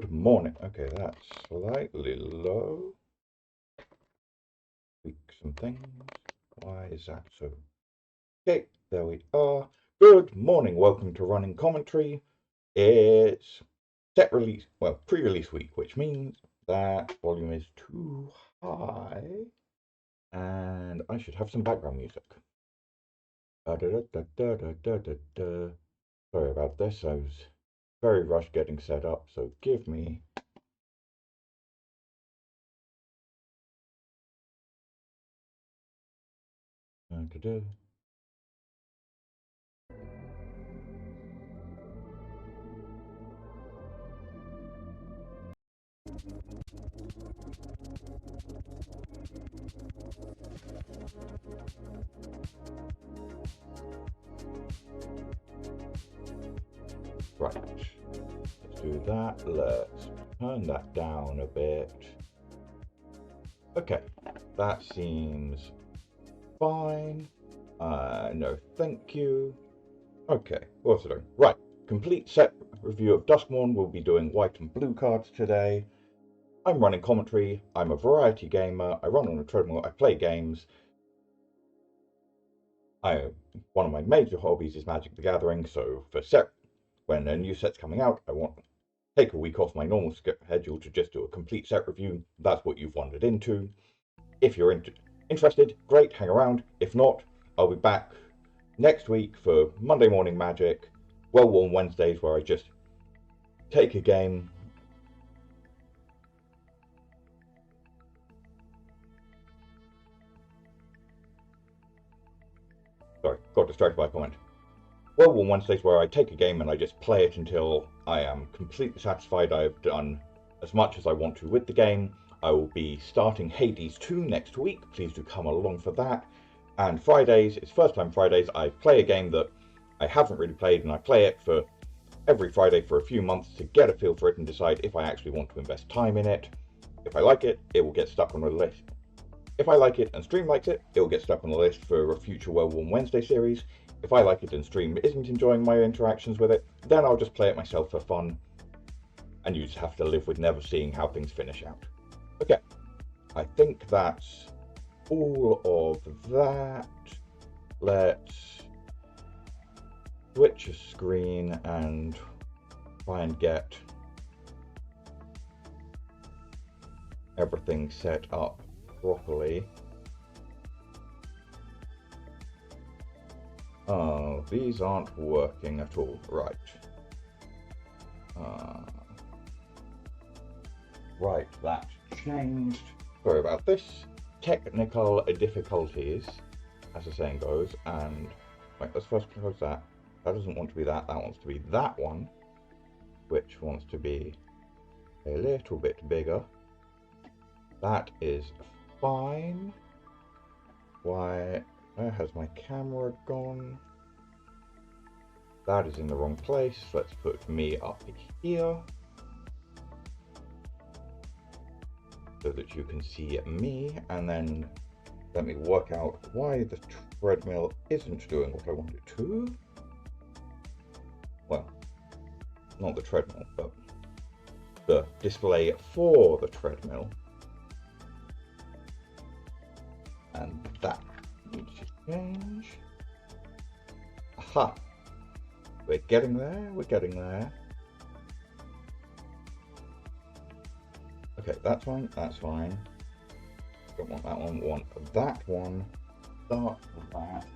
Good morning. Okay, that's slightly low. Tweak some things. Why is that so? Okay, there we are. Good morning. Welcome to Running Commentary. It's set release, well, pre-release week, which means that volume is too high and I should have some background music. Sorry about this. I was very rushed getting set up, so give me right. Let's do that. Let's turn that down a bit. Okay, that seems fine. No, thank you. Okay, what's it doing? Right, complete set review of Duskmourn. We'll be doing white and blue cards today. I'm running commentary. I'm a variety gamer. I run on a treadmill. I play games. One of my major hobbies is Magic the Gathering. So when a new set's coming out, I want to take a week off my normal schedule to just do a complete set review. That's what you've wandered into. If you're interested, great, hang around. If not, I'll be back next week for Monday Morning Magic, Well-Worn Wednesdays, where I just take a game. Sorry, got distracted by a comment. Well-Worn Wednesdays, where I take a game and I just play it until I am completely satisfied I've done as much as I want to with the game. I will be starting Hades 2 next week. Please do come along for that. And Fridays, it's First Time Fridays. I play a game that I haven't really played, and I play it for every Friday for a few months to get a feel for it and decide if I actually want to invest time in it. If I like it, it will get stuck on a list. If I like it and Stream likes it, it will get stuck on the list for a future Well-Worn Wednesday series. If I like it and Stream isn't enjoying my interactions with it, then I'll just play it myself for fun, and you just have to live with never seeing how things finish out. Okay, I think that's all of that. Let's switch a screen and try and get everything set up properly. Oh, these aren't working at all. Right. Right, that changed. Sorry about this. Technical difficulties, as the saying goes. And right, let's first close that. That doesn't want to be that. That wants to be that one, which wants to be a little bit bigger. That is fine. Why? Where has my camera gone? That is in the wrong place. Let's put me up here so that you can see me, and then let me work out why the treadmill isn't doing what I want it to. Well, not the treadmill, but the display for the treadmill. And that needs to change. Aha! We're getting there, we're getting there. Okay, that's fine, that's fine. Don't want that one, want that one. Start with that.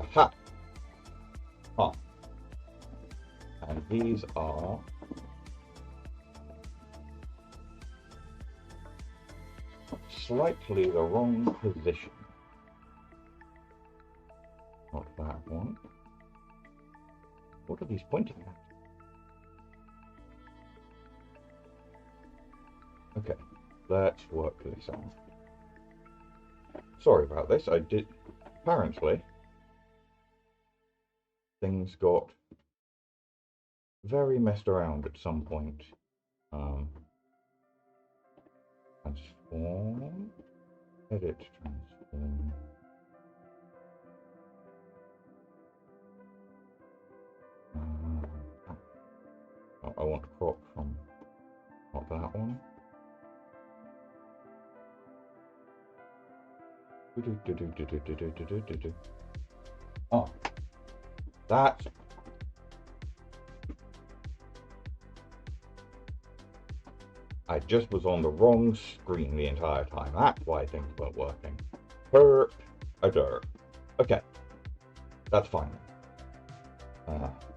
Aha! Ah. And these are slightly the wrong position. Not that one. What are these pointing at? Okay, let's work this on. Sorry about this. Apparently, things got very messed around at some point. Transform, edit, transform. I want to crop from, not that one. Oh, that's... I just was on the wrong screen the entire time. That's why things weren't working. Herp a derp. Okay, that's fine.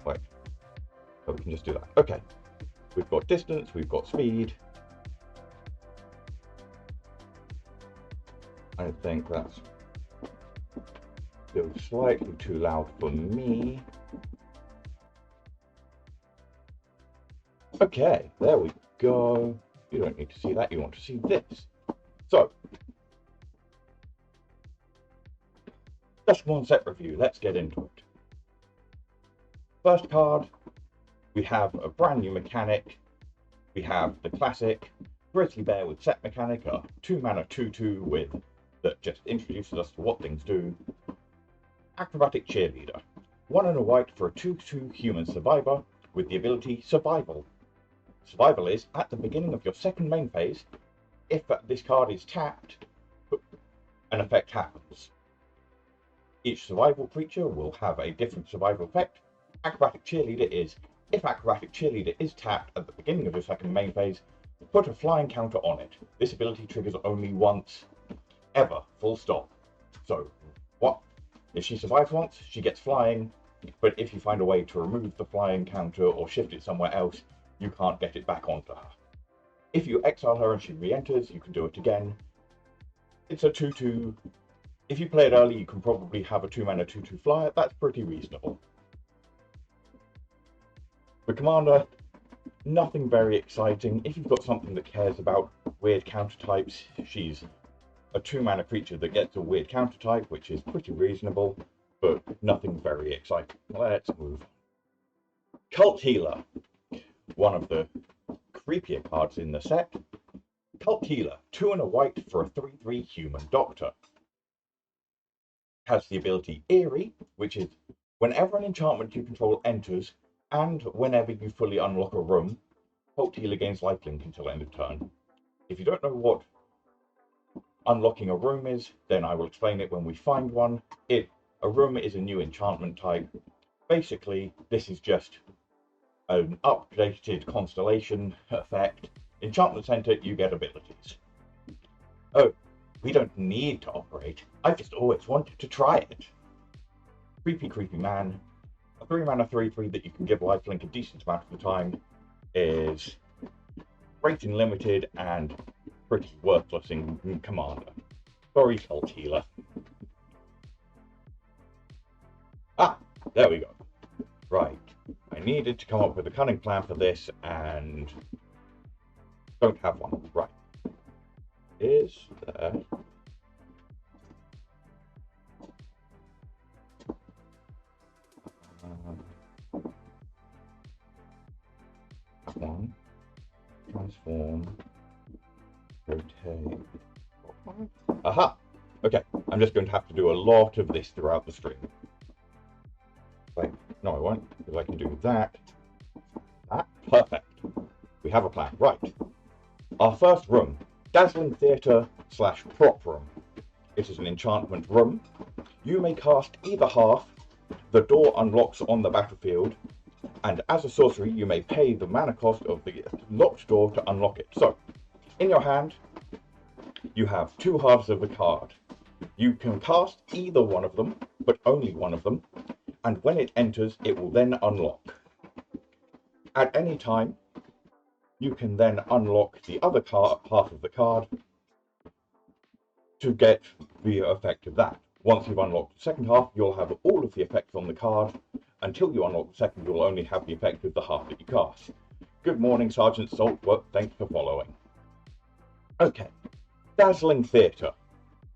Wait. So we can just do that. Okay. We've got distance, we've got speed. I think that's still slightly too loud for me. Okay, there we go. You don't need to see that, you want to see this. So, Duskmourn set review, let's get into it. First card, we have a brand new mechanic. We have the classic Grizzly Bear with set mechanic, a 2-mana 2/2 with that just introduces us to what things do. Acrobatic Cheerleader, 1 and a white for a 2/2 human survivor with the ability Survival. Survival is, at the beginning of your second main phase, if this card is tapped, an effect happens. Each survival creature will have a different survival effect. Acrobatic Cheerleader is, if Acrobatic Cheerleader is tapped at the beginning of your second main phase, put a flying counter on it. This ability triggers only once, ever, full stop. So, what? If she survives once, she gets flying, but if you find a way to remove the flying counter or shift it somewhere else, you can't get it back onto her. If you exile her and she re-enters, you can do it again. It's a 2/2. If you play it early, you can probably have a 2-mana 2/2 flyer. That's pretty reasonable. The commander, nothing very exciting. If you've got something that cares about weird counter types, she's a 2-mana creature that gets a weird counter type, which is pretty reasonable, but nothing very exciting. Let's move on. Cult Healer, one of the creepier cards in the set. Cult Healer, 2 and a white for a 3/3 human doctor. Has the ability Eerie, which is whenever an enchantment you control enters, and whenever you fully unlock a room, Cult Healer gains lifelink until end of turn. If you don't know what unlocking a room is, then I will explain it when we find one. A room is a new enchantment type. Basically, this is just an updated constellation effect. Enchantment Center, you get abilities. Oh, we don't need to operate. I've just always wanted to try it. Creepy Man. A 3-mana 3/3 that you can give lifelink a decent amount of the time is great in limited and pretty worthless in commander. Sorry, Cult Healer. Ah, there we go. Right. I needed to come up with a cunning plan for this and don't have one. Right. Is there... one. Transform. Rotate. Aha! Okay, I'm just going to have to do a lot of this throughout the stream. Wait, no I won't, because I can do that. That, perfect. We have a plan, right. Our first room, Dazzling Theatre / Prop Room. It is an enchantment room. You may cast either half. The door unlocks on the battlefield, and as a sorcery you may pay the mana cost of the locked door to unlock it. So, in your hand, you have 2 halves of the card. You can cast either one of them, but only one of them, and when it enters, it will then unlock. At any time, you can then unlock the other half of the card to get the effect of that. Once you've unlocked the second half, you'll have all of the effects on the card. Until you unlock the second, you'll only have the effect of the half that you cast. Good morning, Sergeant Saltworth. Thanks for following. Okay. Dazzling Theatre.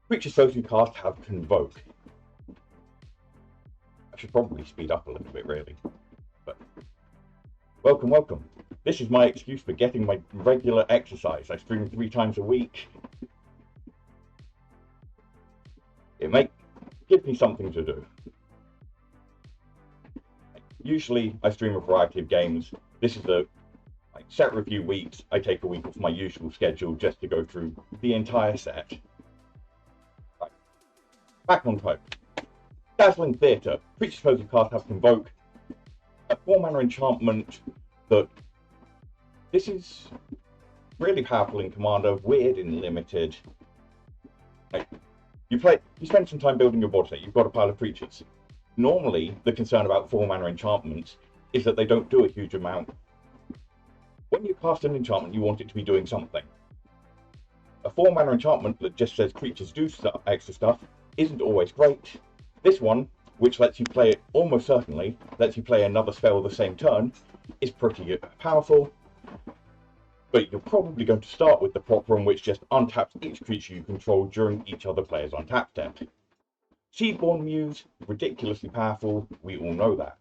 Creature spells you cast have Convoke. I should probably speed up a little bit, really. But welcome, welcome. This is my excuse for getting my regular exercise. I stream 3 times a week. It gives me something to do. Usually I stream a variety of games. This is the Like set review weeks, I take a week off my usual schedule just to go through the entire set. Right. Back on track. Dazzling Theatre. Creatures supposed to cast have Convoke. A 4-mana enchantment that this is really powerful in Commander, weird in Limited. Like, you spend some time building your board state, you've got a pile of creatures. Normally, the concern about 4-mana enchantments is that they don't do a huge amount. When you cast an enchantment, you want it to be doing something. A 4-mana enchantment that just says creatures do extra stuff isn't always great. This one, which lets you play it almost certainly, lets you play another spell the same turn, is pretty powerful. But you're probably going to start with the prop room, which just untaps each creature you control during each other player's untap step. Seedborn Muse, ridiculously powerful, we all know that.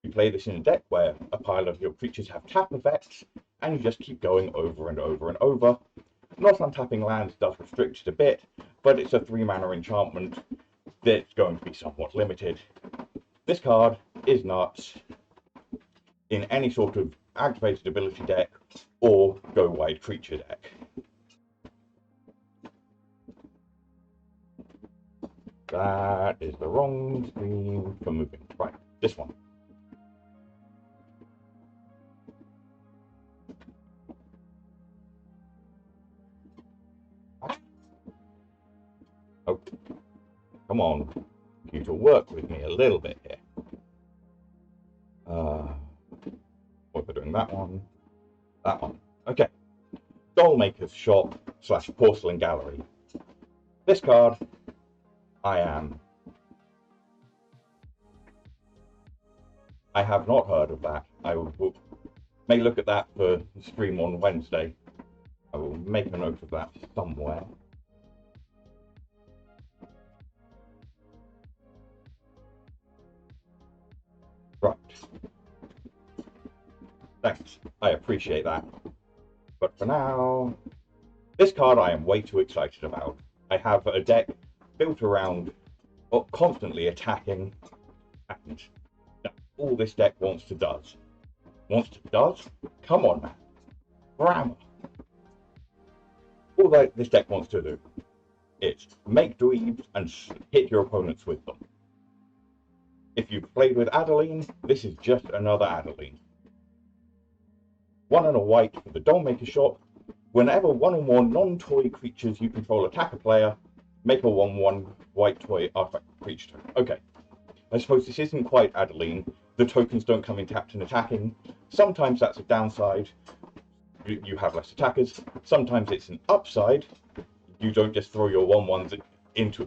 You play this in a deck where a pile of your creatures have tap effects, and you just keep going over and over and over. Not untapping lands does restrict it a bit, but it's a 3-mana enchantment that's going to be somewhat limited. This card is nuts in any sort of activated ability deck or go wide creature deck. That is the wrong screen for moving. Right, this one. Oh, come on. You to work with me a little bit here. What we're doing, that one. That one. Okay. Dollmaker's Shop / Porcelain Gallery. This card, I have not heard of that. I may look at that for the stream on Wednesday. I will make a note of that somewhere. Right. Thanks. I appreciate that. But for now, this card I am way too excited about. I have a deck built around constantly attacking, and that's all this deck wants to does. Come on, man. Grammar. All that this deck wants to do is make dweebs and hit your opponents with them. If you've played with Adeline, this is just another Adeline. 1 and a white for the Dollmaker Shop. Whenever 1 or more non-toy creatures you control attack a player, make a 1/1 white toy artifact creature token. Okay, I suppose this isn't quite Adeline. The tokens don't come in tapped and attacking. Sometimes that's a downside. You have less attackers. Sometimes it's an upside. You don't just throw your 1/1s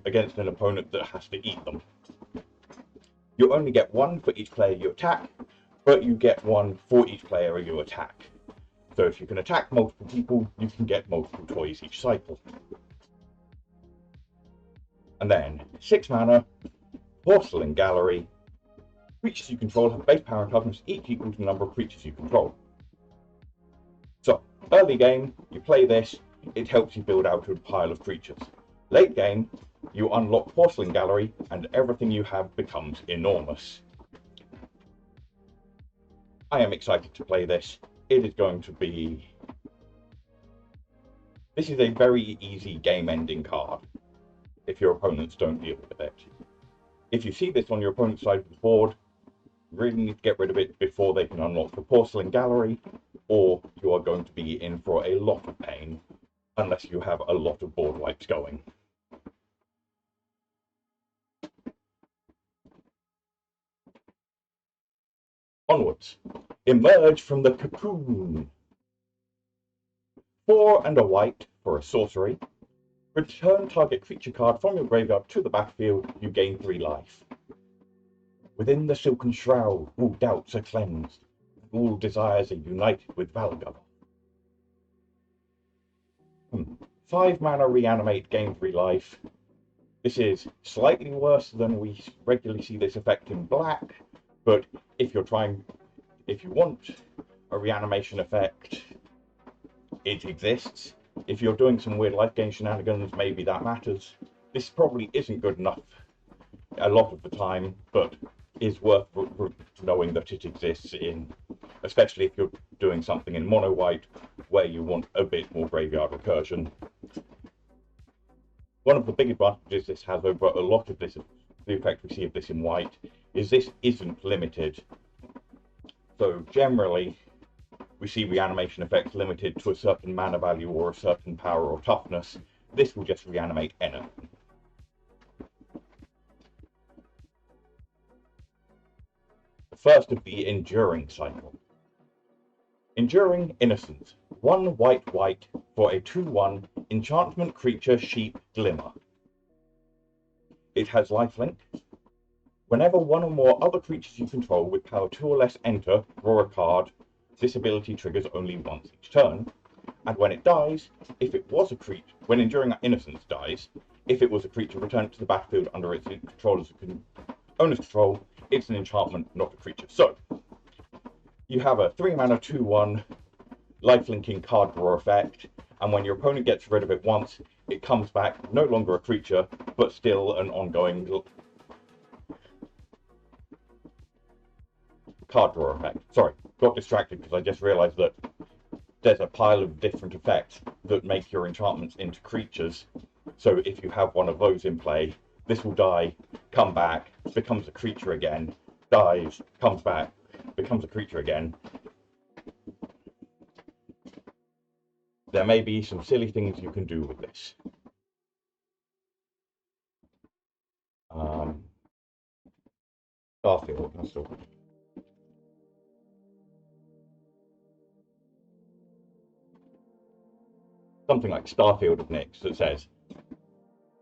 against an opponent that has to eat them. You only get 1 for each player you attack, but you get 1 for each player you attack. So if you can attack multiple people, you can get multiple toys each cycle. And then 6 mana, Porcelain Gallery. Creatures you control have base power and toughness each equal to the number of creatures you control. So, early game, you play this, it helps you build out a pile of creatures. Late game, you unlock Porcelain Gallery, and everything you have becomes enormous. I am excited to play this. It is going to be... This is a very easy game-ending card, if your opponents don't deal with it. If you see this on your opponent's side of the board, you really need to get rid of it before they can unlock the Porcelain Gallery, or you are going to be in for a lot of pain, unless you have a lot of board wipes going. Onwards. Emerge from the cocoon. 4 and a white for a sorcery. Return target creature card from your graveyard to the battlefield. You gain 3 life. Within the silken shroud, all doubts are cleansed. All desires are united with Valgar. 5 mana reanimate, gain 3 life. This is slightly worse than we regularly see this effect in black, but if you want a reanimation effect, it exists. If you're doing some weird life gain shenanigans, maybe that matters. This probably isn't good enough a lot of the time, but is worth knowing that it exists in especially if you're doing something in mono white where you want a bit more graveyard recursion. One of the big advantages this has over a lot of this, the effect we see of this in white, is this isn't limited. So generally, we see reanimation effects limited to a certain mana value or a certain power or toughness. This will just reanimate anything. The first of the Enduring cycle. Enduring Innocence. 1 white for a 2/1 enchantment creature sheep glimmer. It has lifelink. Whenever one or more other creatures you control with power 2 or less enter, draw a card. This ability triggers only once each turn. And when it dies, if it was a creature, when Enduring Innocence dies, if it was a creature, return it to the battlefield under its controller's owner's control. It's an enchantment, not a creature. So, you have a 3 mana 2/1 lifelinking card draw effect, and when your opponent gets rid of it once, it comes back, no longer a creature, but still an ongoing card draw effect. Sorry, got distracted because I just realized that there's a pile of different effects that make your enchantments into creatures. So if you have one of those in play, this will die, come back, becomes a creature again, dies, comes back, becomes a creature again. There may be some silly things you can do with this. Starfield, that's all. Something like Starfield of Nyx that says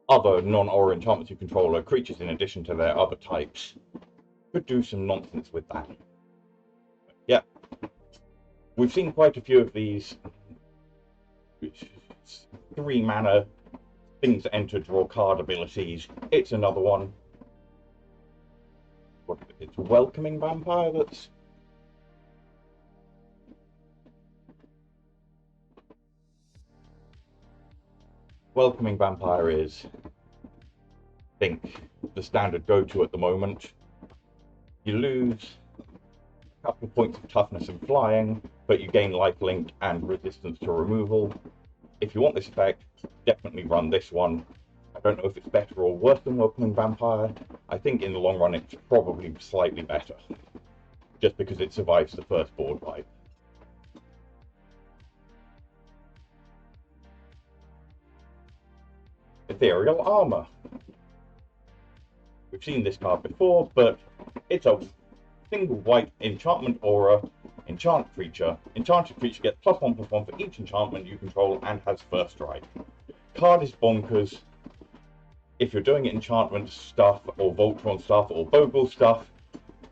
other non-aura enchantments you control are creatures in addition to their other types. Could do some nonsense with that. Yeah, we've seen quite a few of these 3 mana things enter draw card abilities. It's another one. It's Welcoming Vampire that's Welcoming Vampire is, I think, the standard go-to at the moment. You lose a couple of points of toughness and flying, but you gain lifelink and resistance to removal. If you want this effect, definitely run this one. I don't know if it's better or worse than Welcoming Vampire. I think in the long run it's probably slightly better, just because it survives the first board wipe. Ethereal Armor. We've seen this card before, but it's a single white enchantment aura, enchant creature. Enchanted creature gets +1/+1 for each enchantment you control and has first strike. Card is bonkers. If you're doing enchantment stuff or Voltron stuff or Bogle stuff,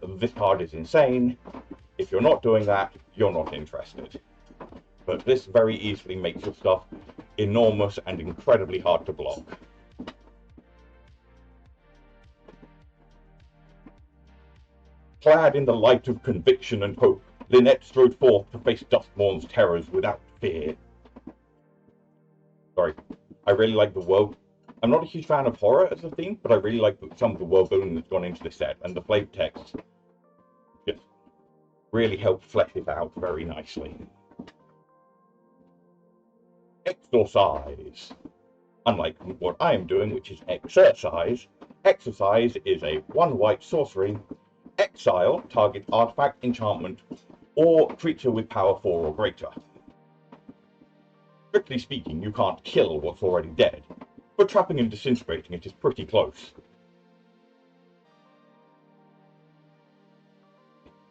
this card is insane. If you're not doing that, you're not interested. But this very easily makes your stuff enormous and incredibly hard to block. Clad in the light of conviction and hope, Lynette strode forth to face Duskmourn's terrors without fear. Sorry, I really like the world. I'm not a huge fan of horror as a theme, but I really like some of the world building that's gone into this set, and the flavor text just really helped flesh it out very nicely. Exorcise. Unlike what I am doing, which is Exercise, Exercise is a 1 white sorcery. Exile, target artifact, enchantment, or creature with power 4 or greater. Strictly speaking, you can't kill what's already dead, but trapping and disintegrating it is pretty close.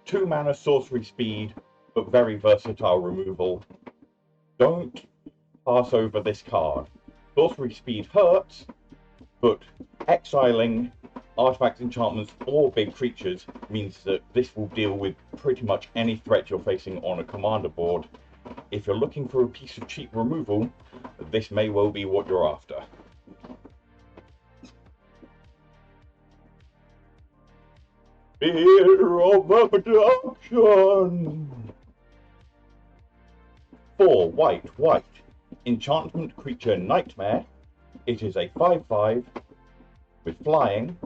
2 mana sorcery speed, but very versatile removal. Don't pass over this card. Sorcery speed hurts, but exiling artifacts, enchantments, or big creatures means that this will deal with pretty much any threat you're facing on a commander board. If you're looking for a piece of cheap removal, this may well be what you're after. Fear of abduction! 4 white. Enchantment creature Nightmare. It is a 5/5 with flying,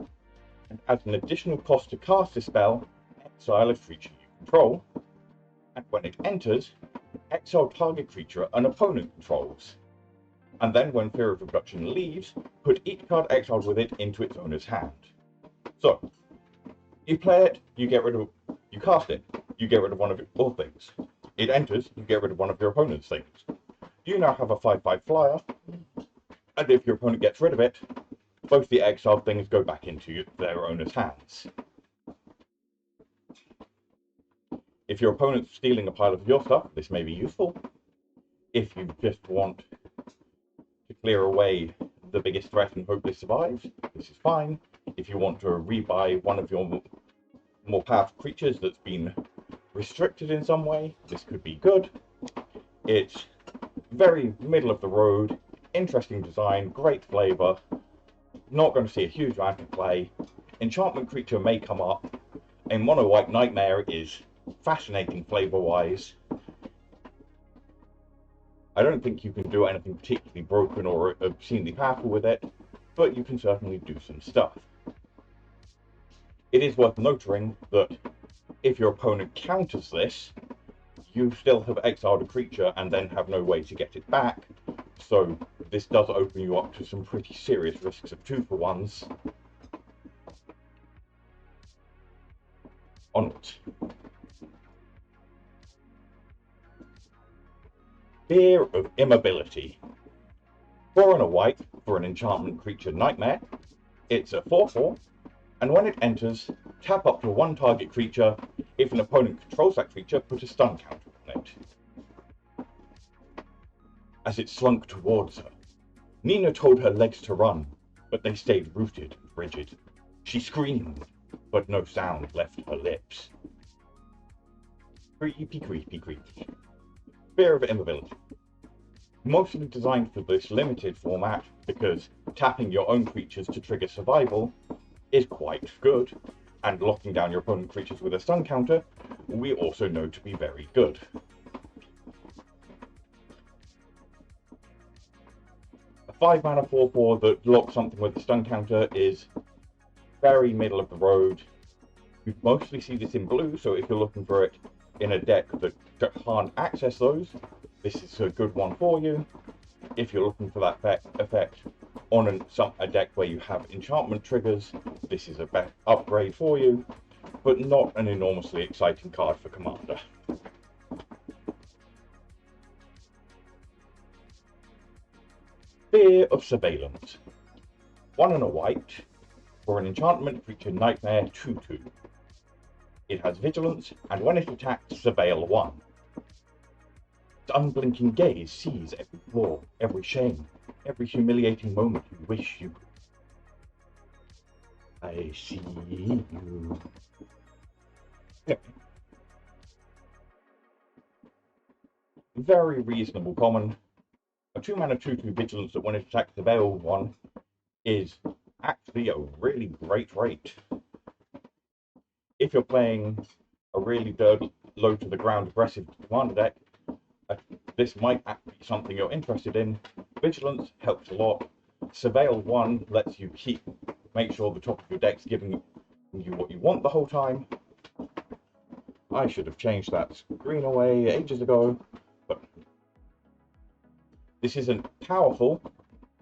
and as an additional cost to cast this spell, exile a creature you control. And when it enters, exile target creature an opponent controls. And then when Fear of Reproduction leaves, put each card exiled with it into its owner's hand. So, you play it, you cast it, you get rid of one of your things. It enters, you get rid of one of your opponent's things. You now have a 5/5 flyer, and if your opponent gets rid of it, both the exiled things go back into their owner's hands. If your opponent's stealing a pile of your stuff, this may be useful. If you just want to clear away the biggest threat and hope this survives, this is fine. If you want to rebuy one of your more powerful creatures that's been restricted in some way, this could be good. It's very middle of the road, interesting design, great flavor. Not going to see a huge amount of play. Enchantment creature may come up. A mono white nightmare is fascinating flavor wise. I don't think you can do anything particularly broken or obscenely powerful with it, but you can certainly do some stuff. It is worth noting that if your opponent counters this, you still have exiled a creature and then have no way to get it back, so this does open you up to some pretty serious risks of 2-for-1s. Onwards. Fear of Immobility. 4 and a white for an enchantment creature nightmare. It's a 4/4, and when it enters, tap up to one target creature. If an opponent controls that creature, put a stun counter on it. As it slunk towards her, Nina told her legs to run, but they stayed rooted and rigid. She screamed, but no sound left her lips. Creepy, creepy, creepy. Fear of Immobility. Mostly designed for this limited format because tapping your own creatures to trigger survival is quite good, and locking down your opponent creatures with a stun counter we also know to be very good. A 5-mana 4/4 that locks something with a stun counter is very middle of the road. You mostly see this in blue, so if you're looking for it in a deck that can't access those, this is a good one for you. If you're looking for that effect on a deck where you have enchantment triggers, this is a better upgrade for you, but not an enormously exciting card for Commander. Fear of Surveillance. 1 and a white for an enchantment creature nightmare 2/2. It has vigilance, and when it attacks, surveil 1. Its unblinking gaze sees every flaw, every shame, every humiliating moment you wish you could. I see you. Very reasonable common. A 2-mana 2/2 vigilance that when it attacks the veil 1 is actually a really great rate. If you're playing a really low to the ground aggressive commander deck, this might be something you're interested in. Vigilance helps a lot. Surveil 1 lets you make sure the top of your deck's giving you what you want the whole time. I should have changed that screen away ages ago, but this isn't powerful,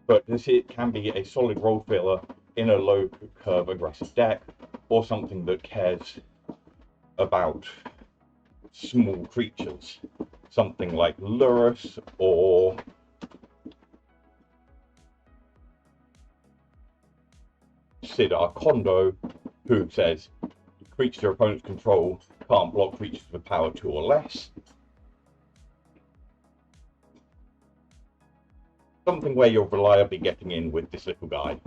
but it can be a solid role filler in a low curve aggressive deck, or something that cares about small creatures. Something like Lurrus or Sidar Kondo, who says creatures your opponents control can't block creatures with power 2 or less. Something where you're reliably getting in with this little guy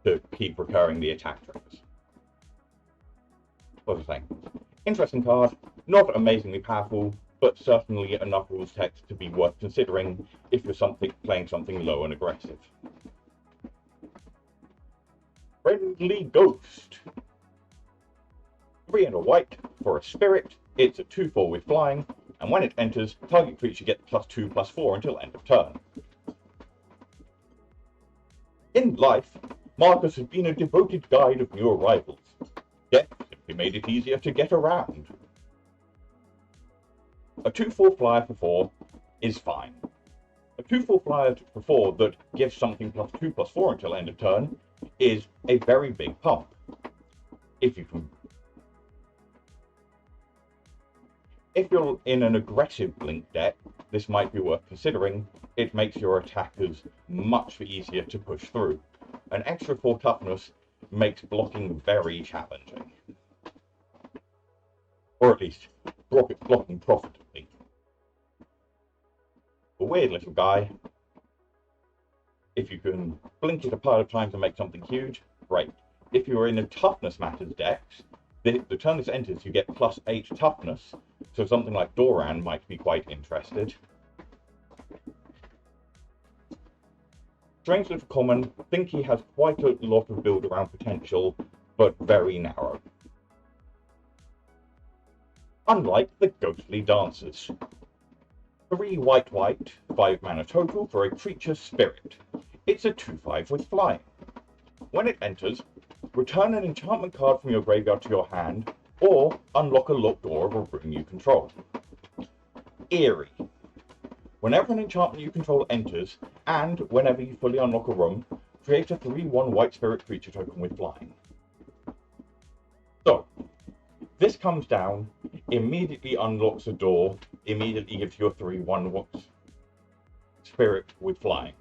to keep recurring the attack triggers. What was I saying? Interesting card, not amazingly powerful, but certainly enough rules text to be worth considering if you're playing something low and aggressive. Friendly Ghost. 3 and a white for a spirit. It's a 2/4 with flying, and when it enters, target creature gets +2/+4 until end of turn. In life, Marcus has been a devoted guide of new arrivals. Death simply made it easier to get around. A 2/4 flyer for 4 is fine. A 2/4 flyer for 4 that gives something +2/+4 until end of turn is a very big pump. If you're in an aggressive blink deck, this might be worth considering. It makes your attackers much easier to push through. An extra 4 toughness makes blocking very challenging. Or at least blocking profitably. A weird little guy. If you can blink it a pile of times and make something huge, great. If you're in a toughness matters decks, the turn this enters, you get +8 toughness, so something like Doran might be quite interested. Strange little common, think he has quite a lot of build around potential, but very narrow. Unlike the Ghostly Dancers. 3 white, 5 mana total for a creature spirit. It's a 2/5 with flying. When it enters, return an enchantment card from your graveyard to your hand, or unlock a locked door of a room you control. Eerie. Whenever an enchantment you control enters, and whenever you fully unlock a room, create a 3/1 white spirit creature token with flying. So, this comes down, immediately unlocks a door, immediately gives you a 3/1 spirit with flying.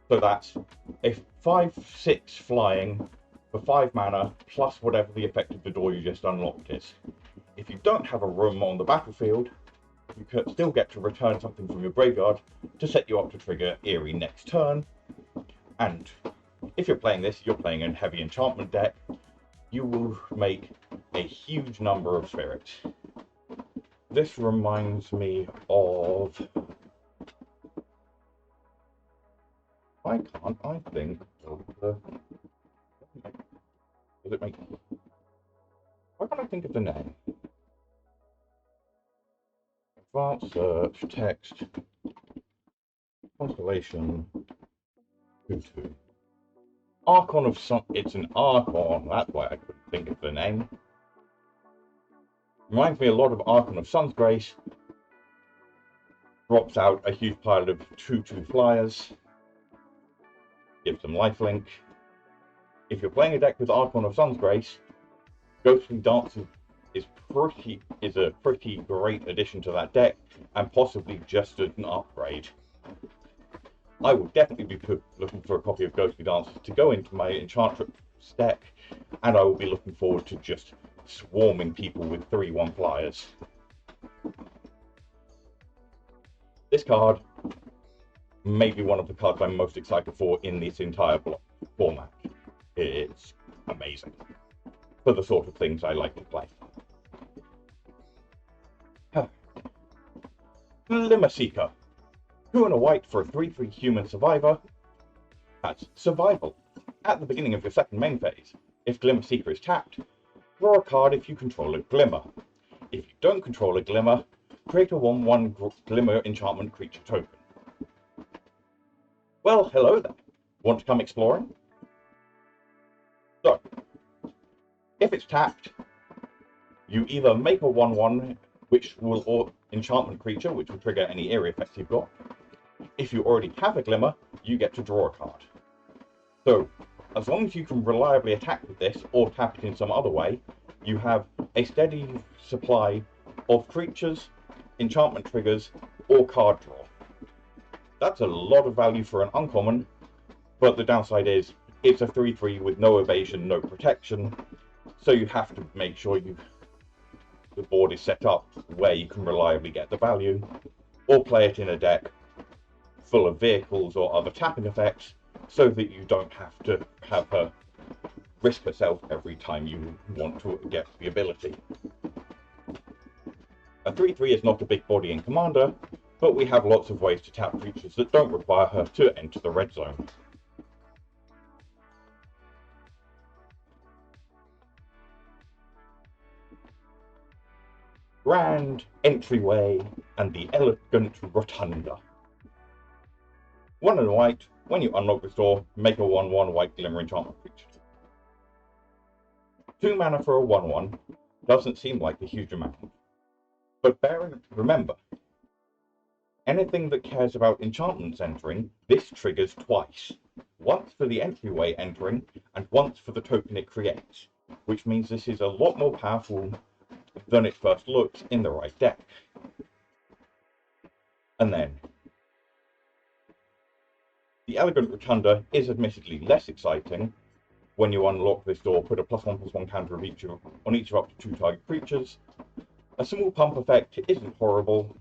So that's a 5/6 flying for 5 mana, plus whatever the effect of the door you just unlocked is. If you don't have a room on the battlefield, you can still get to return something from your graveyard to set you up to trigger Eerie next turn. And if you're playing this, you're playing a heavy enchantment deck, you will make a huge number of spirits. This reminds me of... Why can't I think of the... Does it make... Why can't I think of the name? Advanced search, text, constellation, 2/2. Archon of Sun... It's an Archon, that's why I couldn't think of the name. Reminds me a lot of Archon of Sun's Grace. Drops out a huge pile of 2/2 flyers. Gives them lifelink. If you're playing a deck with Archon of Sun's Grace, Ghostly Dancer is a pretty great addition to that deck, and possibly just an upgrade. I will definitely be looking for a copy of Ghostly Dancers to go into my Enchantress deck, and I will be looking forward to just swarming people with 3/1 flyers. This card may be one of the cards I'm most excited for in this entire format. It's amazing for the sort of things I like to play. Glimmer Seeker. 2 and a white for a 3/3 human survivor. Has survival. At the beginning of your second main phase, if Glimmer Seeker is tapped, draw a card if you control a Glimmer. If you don't control a Glimmer, create a 1/1 Glimmer enchantment creature token. Well, hello there. Want to come exploring? So, if it's tapped, you either make a 1/1 which will enchantment creature, which will trigger any area effects you've got. If you already have a Glimmer, you get to draw a card. So, as long as you can reliably attack with this, or tap it in some other way, you have a steady supply of creatures, enchantment triggers, or card draw. That's a lot of value for an uncommon, but the downside is it's a 3/3 with no evasion, no protection, so you have to make sure the board is set up where you can reliably get the value, or play it in a deck full of vehicles or other tapping effects, so that you don't have to have her risk herself every time you want to get the ability. A 3/3 is not a big body in Commander, but we have lots of ways to tap creatures that don't require her to enter the red zone. Grand Entryway and the Elegant Rotunda. 1 and a white, when you unlock this door, make a 1/1 white Glimmer enchantment creature. 2 mana for a 1/1 doesn't seem like a huge amount. But remember, Anything that cares about enchantments entering, this triggers twice. Once for the entryway entering, and once for the token it creates, which means this is a lot more powerful than it first looks in the right deck. And then, the Elegant Rotunda is admittedly less exciting. When you unlock this door, put a +1/+1 counter on each of up to 2 target creatures. A small pump effect isn't horrible,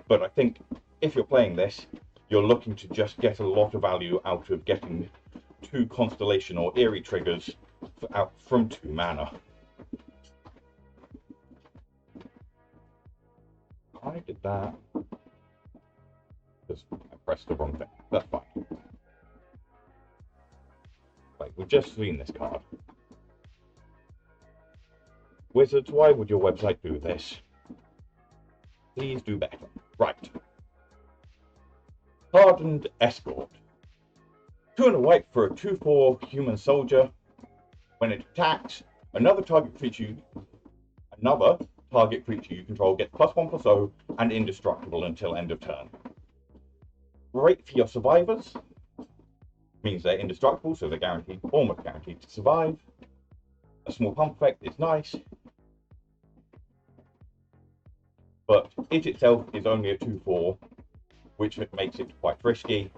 but I think if you're playing this, you're looking to just get a lot of value out of getting 2 Constellation or Eerie triggers out from 2 mana. I did that because I pressed the wrong thing. That's fine. Right, we've just seen this card. Wizards, why would your website do this? Please do better. Right. Hardened Escort. 2 and a white for a 2/4 human soldier. When it attacks, another target creature you control gets +1/+0 and indestructible until end of turn. Great for your survivors. Means they're indestructible, so they're guaranteed, almost guaranteed to survive. A small pump effect is nice, but it itself is only a 2/4, which makes it quite risky.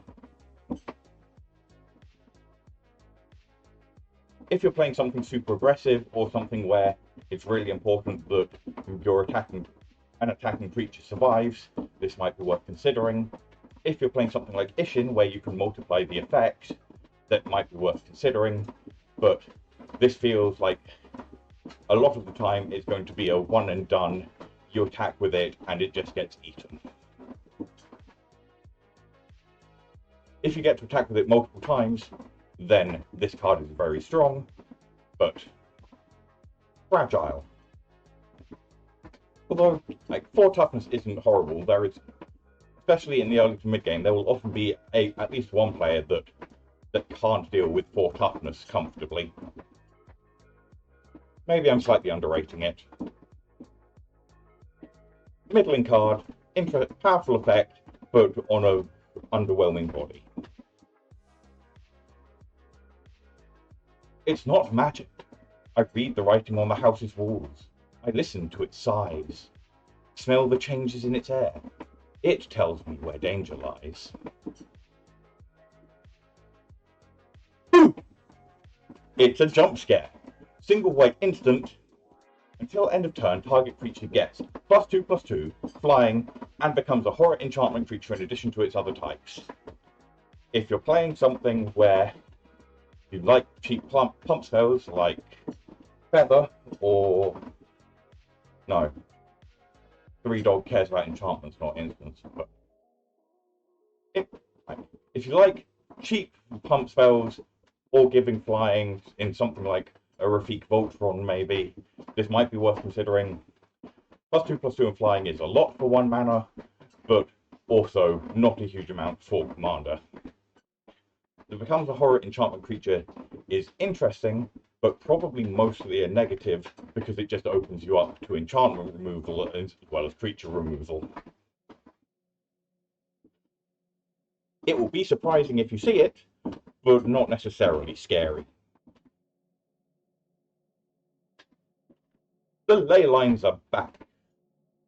If you're playing something super aggressive or something where it's really important that your attacking creature survives, this might be worth considering. If you're playing something like Ishin, where you can multiply the effect, that might be worth considering, but this feels like a lot of the time it's going to be a one and done. You attack with it and it just gets eaten. If you get to attack with it multiple times, then this card is very strong, but fragile. Although, like, 4 toughness isn't horrible, there is, especially in the early to mid game, there will often be at least one player that can't deal with 4 toughness comfortably. Maybe I'm slightly underrating it. Middling card, powerful effect, but on a underwhelming body. It's not magic. I read the writing on the house's walls. I listen to its sighs. Smell the changes in its air. It tells me where danger lies. It's a jump scare. Single white instant. Until end of turn, target creature gets +2/+2, flying, and becomes a horror enchantment creature in addition to its other types. If you're playing something where you like cheap pump spells like Feather or... no. 3 Dog cares about enchantments, not instants. But if you like cheap pump spells or giving flying in something like a Rafik Voltron, maybe, this might be worth considering. +2/+2 and flying is a lot for 1 mana, but also not a huge amount for Commander. It becomes a horror enchantment creature is interesting, but probably mostly a negative because it just opens you up to enchantment removal as well as creature removal. It will be surprising if you see it, but not necessarily scary. The ley lines are back,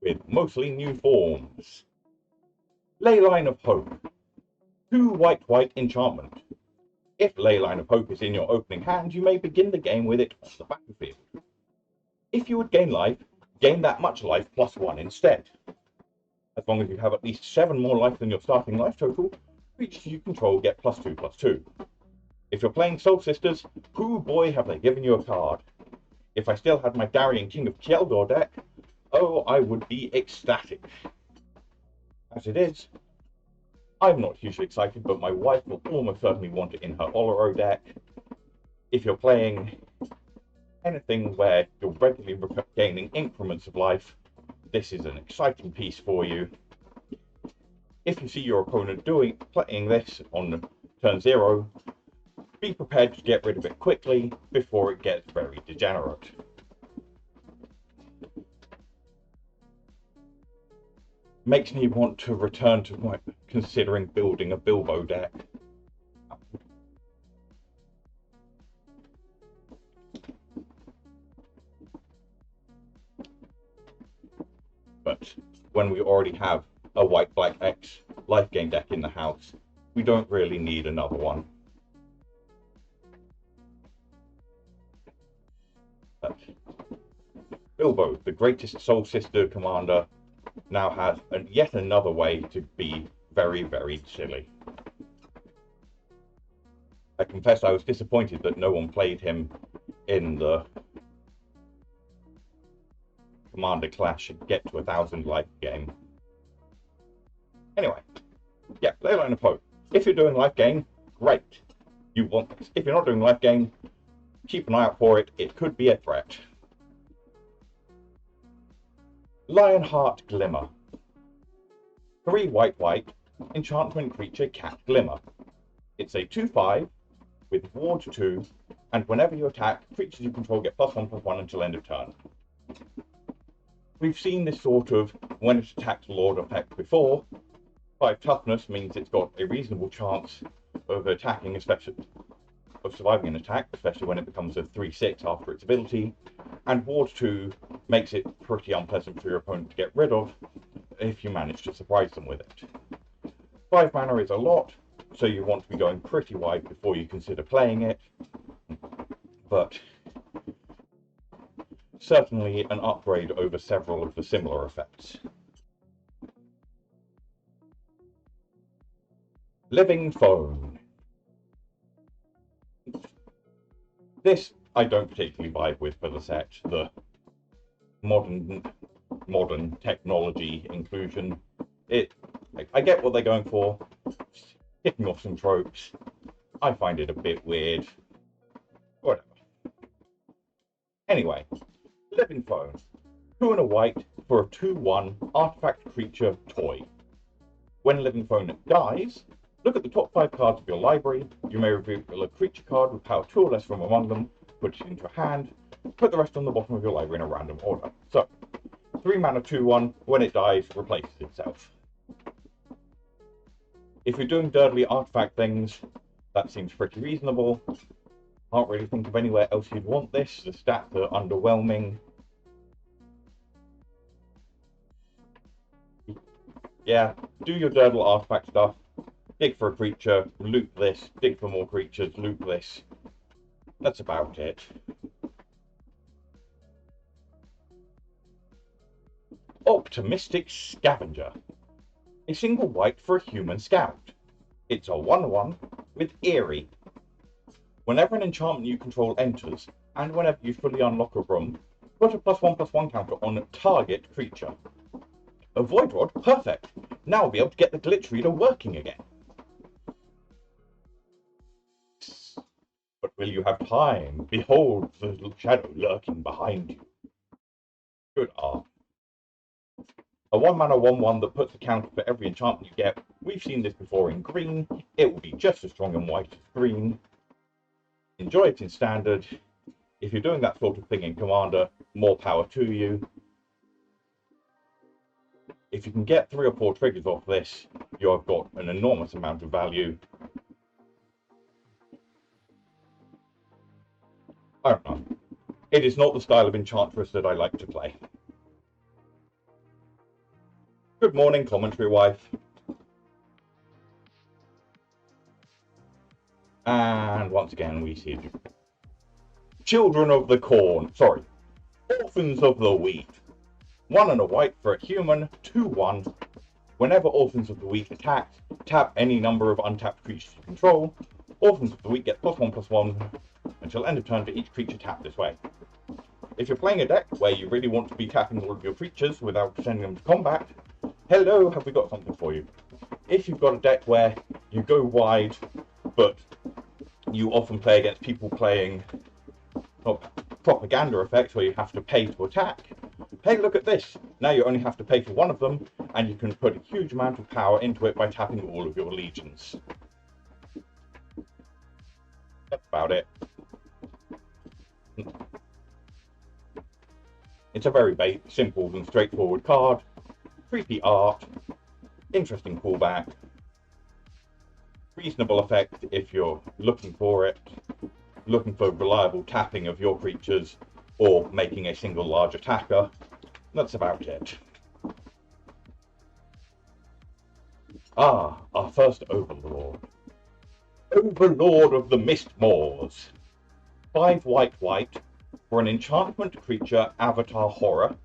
with mostly new forms. Leyline of Hope. 2 white enchantment. If Leyline of Hope is in your opening hand, you may begin the game with it on the battlefield. If you would gain life, gain that much life +1 instead. As long as you have at least 7 more life than your starting life total, creatures you control get +2/+2. If you're playing Soul Sisters, hoo boy have they given you a card. If I still had my Darien King of Kjeldor deck, oh, I would be ecstatic. As it is, I'm not hugely excited, but my wife will almost certainly want it in her Oloro deck. If you're playing anything where you're regularly gaining increments of life, this is an exciting piece for you. If you see your opponent playing this on turn 0, be prepared to get rid of it quickly before it gets very degenerate. Makes me want to return to considering building a Bilbo deck. But when we already have a white-black X life gain deck in the house, we don't really need another one. But Bilbo, the greatest Soul Sister commander, now has yet another way to be very, very silly. I confess I was disappointed that no one played him in the Commander Clash and get to 1,000 life game. Anyway, yeah, Leyline of Hope. If you're doing life gain, great. If you're not doing life gain, keep an eye out for it. It could be a threat. Lionheart Glimmer. 3 white, enchantment creature Cat Glimmer. It's a 2/5 with ward 2, and whenever you attack, creatures you control get +1/+1 until end of turn. We've seen this sort of when it attacks Lord effect before. 5 toughness means it's got a reasonable chance of attacking, especially of surviving an attack, especially when it becomes a 3/6 after its ability. And ward 2 makes it pretty unpleasant for your opponent to get rid of if you manage to surprise them with it. 5 mana is a lot, so you want to be going pretty wide before you consider playing it, but certainly an upgrade over several of the similar effects. Living Phone. This I don't particularly vibe with for the set. The modern technology inclusion. I get what they're going for, kicking off some tropes. I find it a bit weird. Whatever. Anyway, Living Phone. 2 and a white for a 2/1 artifact creature toy. When Living Phone dies, look at the top 5 cards of your library. You may reveal a creature card with power 2 or less from among them, put it into a hand, put the rest on the bottom of your library in a random order. So, 3 mana 2/1, when it dies, replaces itself. If you're doing dirtly artifact things, that seems pretty reasonable. Can't really think of anywhere else you'd want this. The stats are underwhelming. Yeah, do your dirtle artifact stuff. Dig for a creature, loot this, dig for more creatures, loot this. That's about it. Optimistic Scavenger. A single white for a human scout. It's a 1/1 with Eerie. Whenever an enchantment you control enters, and whenever you fully unlock a room, put a +1/+1 counter on target creature. A Void Rod, perfect! Now we'll be able to get the glitch reader working again. But will you have time? Behold the shadow lurking behind you. Good art. A 1 mana 1/1 that puts a counter for every enchantment you get. We've seen this before in green. It will be just as strong in white as green. Enjoy it in standard. If you're doing that sort of thing in Commander, more power to you. If you can get 3 or 4 triggers off this, you have got an enormous amount of value. I don't know. It is not the style of Enchantress that I like to play. Good morning, commentary wife. And once again, we see Children of the Corn. Sorry. Orphans of the Wheat. 1 and a white for a human, 2/1. Whenever Orphans of the Wheat attacks, tap any number of untapped creatures you control. Orphans of the Wheat get +1/+1 until end of turn for each creature tapped this way. If you're playing a deck where you really want to be tapping all of your creatures without sending them to combat, hello, have we got something for you. If you've got a deck where you go wide, but you often play against people playing propaganda effects where you have to pay to attack, hey, look at this. Now you only have to pay for one of them, and you can put a huge amount of power into it by tapping all of your legions. That's about it. It's a very simple and straightforward card. creepy art, interesting callback, reasonable effect if you're looking for it, looking for reliable tapping of your creatures, or making a single large attacker. That's about it. Ah, our first Overlord. Overlord of the Mist Moors. 5 white for an enchantment creature avatar horror.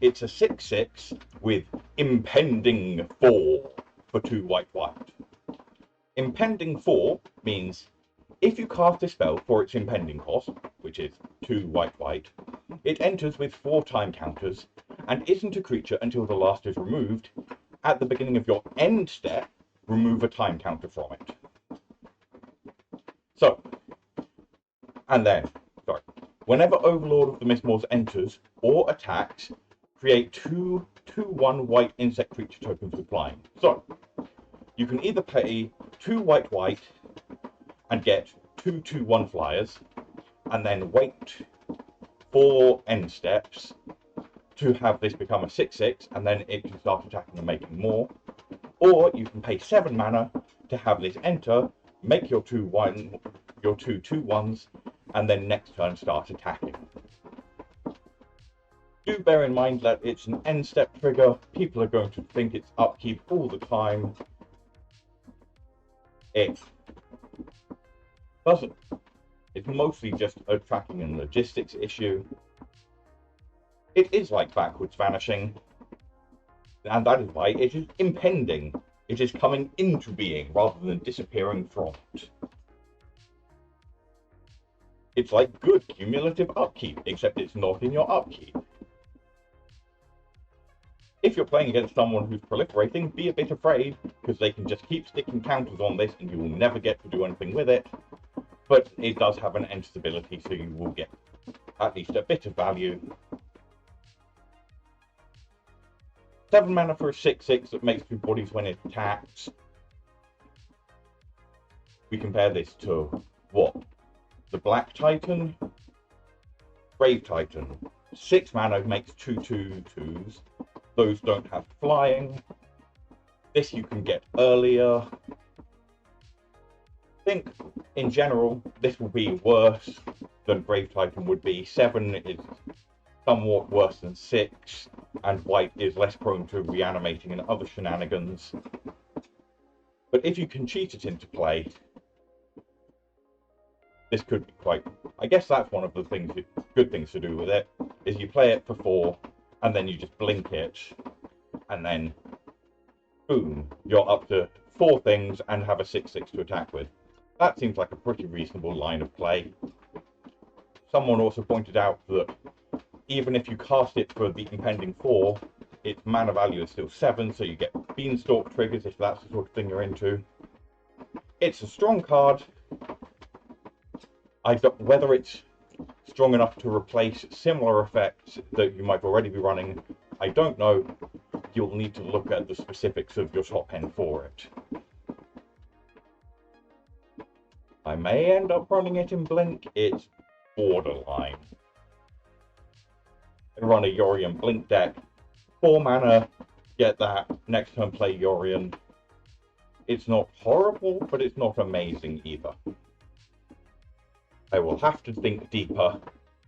It's a 6/6 with Impending 4 for 2 white. Impending 4 means if you cast a spell for its impending cost, which is 2 white, it enters with 4 time counters and isn't a creature until the last is removed. At the beginning of your end step, remove a time counter from it. So, and then, whenever Overlord of the Mistmoors enters or attacks, create 2/2/1 white insect creature tokens with flying. So, you can either pay 2 white and get 2/2/1 flyers, and then wait 4 end steps to have this become a 6/6, and then it can start attacking and making more. Or you can pay 7 mana to have this enter, make your 2/2/1s, and then next turn start attacking. Do bear in mind that it's an end step trigger. People are going to think it's upkeep all the time. It doesn't. It's mostly just a tracking and logistics issue. It is like backwards vanishing, and that is why it is impending. It is coming into being rather than disappearing from it. It's like good cumulative upkeep, except it's not in your upkeep. If you're playing against someone who's proliferating, be a bit afraid, because they can just keep sticking counters on this and you will never get to do anything with it. But it does have an end stability, so you will get at least a bit of value. 7 mana for a 6/6 that makes 2 bodies when it attacks. We compare this to what? The Black Titan? Brave Titan. 6 mana makes 2/2/2s. Those don't have flying. This you can get earlier. I think, in general, this will be worse than Brave Titan would be. 7 is somewhat worse than 6, and white is less prone to reanimating and other shenanigans. But if you can cheat it into play, this could be quite... I guess that's one of the good things to do with it, is you play it for 4, and then you just blink it, and then, boom, you're up to 4 things and have a 6/6 to attack with. That seems like a pretty reasonable line of play. Someone also pointed out that even if you cast it for the impending 4, its mana value is still 7, so you get Beanstalk triggers if that's the sort of thing you're into. It's a strong card. Whether it's strong enough to replace similar effects that you might already be running, I don't know. You'll need to look at the specifics of your top end for it. I may end up running it in Blink. It's borderline. I run a Yorion Blink deck. 4 mana, get that. Next turn play Yorion. It's not horrible, but it's not amazing either. I will have to think deeper.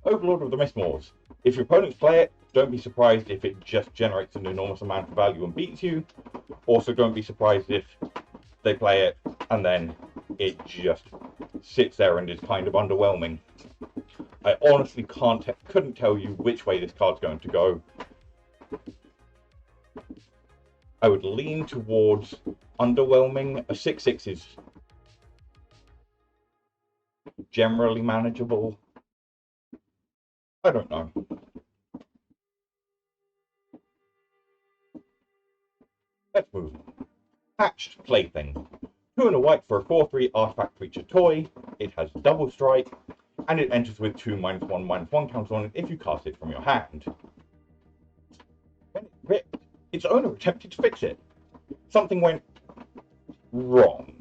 Overlord of the Mistmoors. If your opponents play it, don't be surprised if it just generates an enormous amount of value and beats you. Also, don't be surprised if they play it and then it just sits there and is kind of underwhelming. I honestly couldn't tell you which way this card's going to go. I would lean towards underwhelming. A 6/6 is generally manageable. I don't know. Let's move on. Hatched Plaything. 2 and a white for a 4/3 artifact creature toy. It has double strike, and it enters with 2/1/1 counters on it if you cast it from your hand. When it ripped, its owner attempted to fix it. Something went wrong.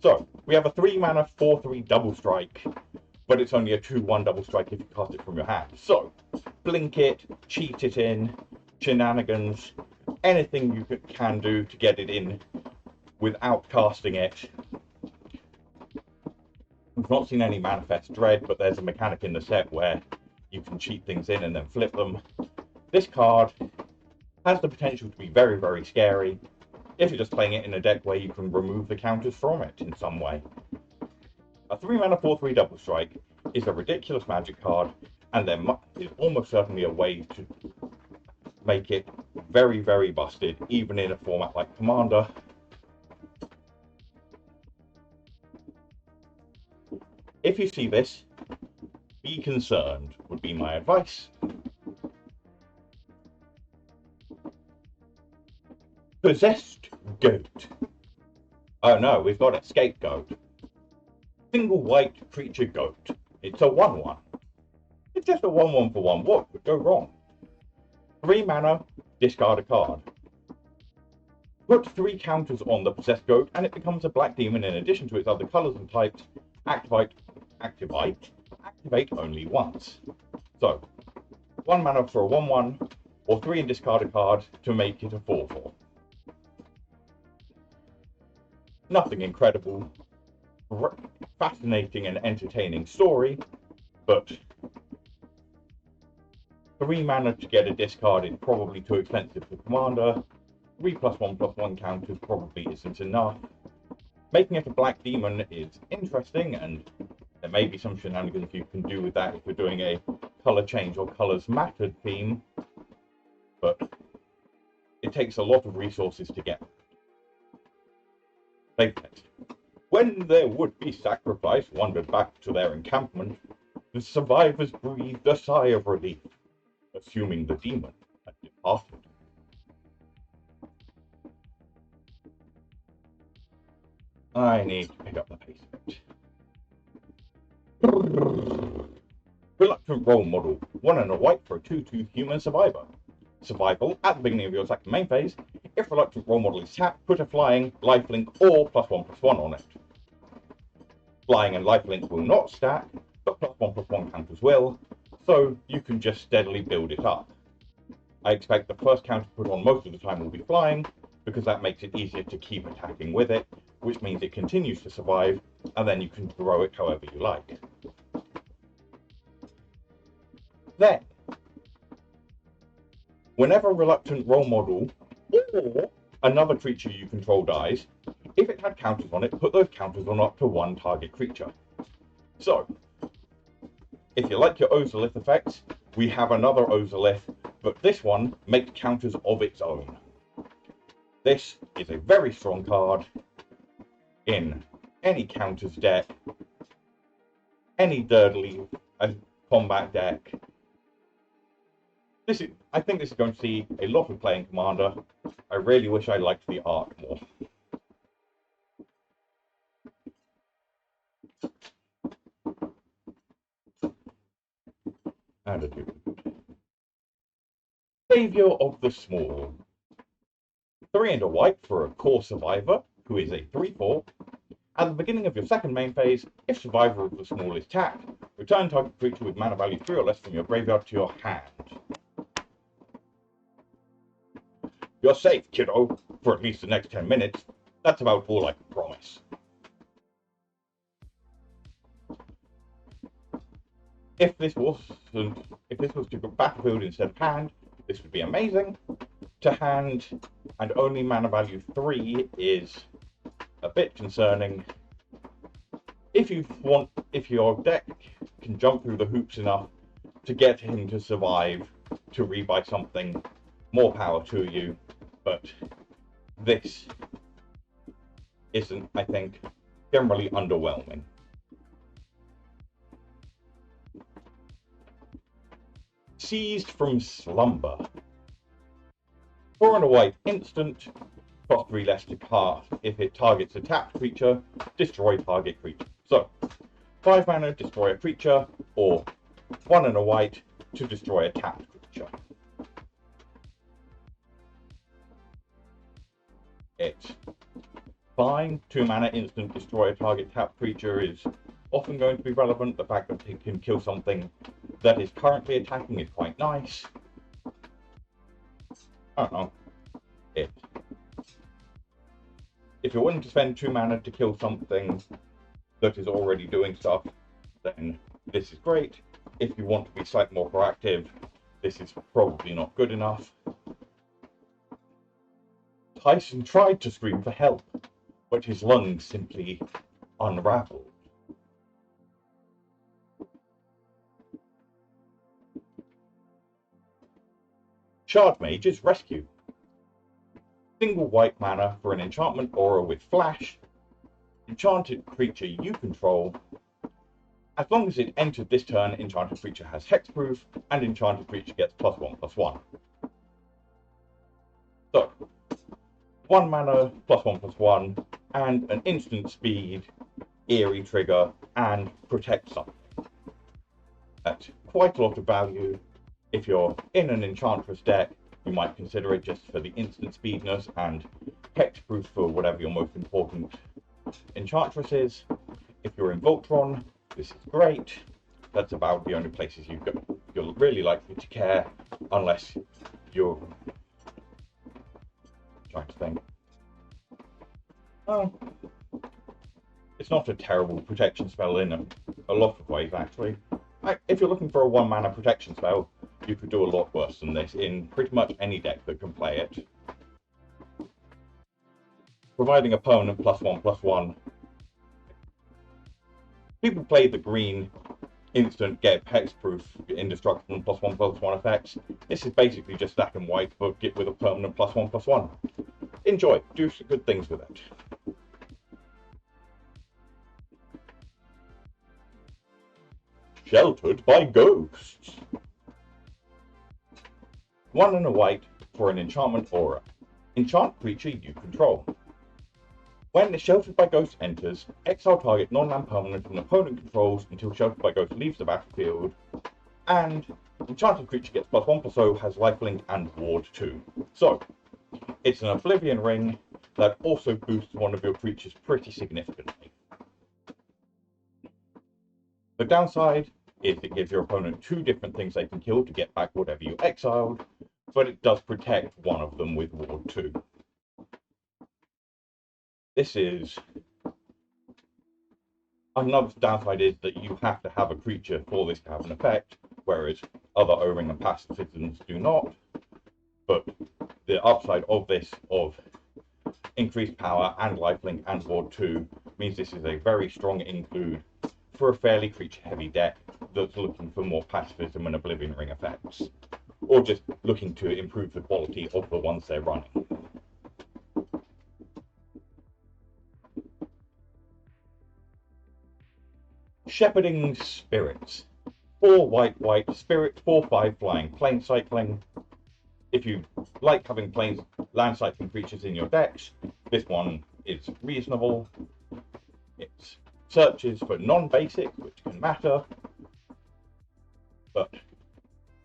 So, we have a 3 mana 4/3 double strike, but it's only a 2/1 double strike if you cast it from your hand. So, blink it, cheat it in, shenanigans, anything you can do to get it in without casting it. We've not seen any Manifest Dread, but there's a mechanic in the set where you can cheat things in and then flip them. This card has the potential to be very, very scary if you're just playing it in a deck where you can remove the counters from it in some way. A 3-mana 4/3 double strike is a ridiculous magic card, and there is almost certainly a way to make it very, very busted, even in a format like Commander. If you see this, be concerned, would be my advice. Possessed Goat. Oh no, we've got a Scapegoat. Single white creature goat. It's a 1/1. It's just a 1/1 for 1. What could go wrong? 3 mana, discard a card. Put 3 counters on the Possessed Goat and it becomes a black demon in addition to its other colours and types. Activate only once. So, 1 mana for a 1/1, or 3 and discard a card to make it a 4/4. Nothing incredible, fascinating and entertaining story, but 3 mana to get a discard is probably too expensive for Commander. 3+1/+1 counters probably isn't enough. Making it a black demon is interesting, and there may be some shenanigans you can do with that if you're doing a colour change or colours mattered theme, but it takes a lot of resources to get. Next. When their would-be sacrifice wandered back to their encampment, the survivors breathed a sigh of relief, assuming the demon had departed. I need to pick up the pace a bit. Reluctant Role Model. 1 and a white for a 2/2 human survivor. Survival. At the beginning of your second main phase, if Reluctant Role Model is tapped, put a flying, lifelink, or +1/+1 on it. Flying and lifelink will not stack, but +1/+1 counters will, so you can just steadily build it up. I expect the first counter put on most of the time will be flying, because that makes it easier to keep attacking with it, which means it continues to survive, and then you can throw it however you like. Then, whenever Reluctant Role Model or another creature you control dies, if it had counters on it, put those counters on up to 1 target creature. So, if you like your Ozolith effects, we have another Ozolith, but this one makes counters of its own. This is a very strong card in any counters deck, any Dirtly combat deck. I think this is going to see a lot of play in Commander. I really wish I liked the art more. And a duplicate. Savior of the Small. 3 and a white for a core survivor, who is a 3/4. At the beginning of your second main phase, if Survivor of the Small is tapped, return target creature with mana value 3 or less from your graveyard to your hand. You're safe, kiddo, for at least the next 10 minutes. That's about all I can promise. If this was to go battlefield instead of hand, this would be amazing. To hand and only mana value 3 is a bit concerning. If your deck can jump through the hoops enough to get him to survive, to rebuy something, more power to you. But this isn't, I think, generally underwhelming. Seized from Slumber. 4 and a white instant, cost 3 less to cast. If it targets a tapped creature, destroy target creature. So, 5 mana, destroy a creature, or 1 and a white to destroy a tapped creature. It's fine. 2 mana instant, destroy a target tapped creature is often going to be relevant. The fact that it can kill something that is currently attacking is quite nice. I don't know. If you're willing to spend 2 mana to kill something that is already doing stuff, then this is great. If you want to be slightly more proactive, this is probably not good enough. Tyson tried to scream for help, but his lungs simply unraveled. Shard Mage's Rescue. Single white mana for an enchantment aura with flash. Enchanted creature you control. As long as it entered this turn, enchanted creature has hexproof, and enchanted creature gets +1/+1. So, 1 mana +1/+1, and an instant speed, eerie trigger, and protect something. That's quite a lot of value. If you're in an Enchantress deck, you might consider it just for the instant speedness and hexproof for whatever your most important Enchantress is. If you're in Voltron, this is great. That's about the only places you're really likely to care, unless you're trying to think. It's not a terrible protection spell in a lot of ways, actually. If you're looking for a 1 mana protection spell, you could do a lot worse than this in pretty much any deck that can play it. Providing a permanent +1/+1. People play the green instant get hexproof indestructible and +1/+1 effects. This is basically just black and white, but get with a permanent +1/+1. Enjoy, do some good things with it. Sheltered by Ghosts. 1 and a white for an enchantment aura. Enchant creature you control. When Sheltered by Ghosts enters, exile target non-land permanent an opponent controls until Sheltered by Ghosts leaves the battlefield, and enchanted creature gets +1/+0, has lifelink and ward 2. So, it's an Oblivion Ring that also boosts one of your creatures pretty significantly. The downside is it gives your opponent 2 different things they can kill to get back whatever you exiled, but it does protect one of them with ward 2. This is another downside, is that you have to have a creature for this to have an effect, whereas other O-Ring and pacifisms do not. But the upside of this, of increased power and lifelink and ward 2, means this is a very strong include for a fairly creature-heavy deck that's looking for more pacifism and Oblivion Ring effects, or just looking to improve the quality of the ones they're running. Shepherding Spirits. 4 white spirit, 4/5 flying plane cycling. If you like having land cycling creatures in your decks, this one is reasonable. It searches for non-basics, which can matter, but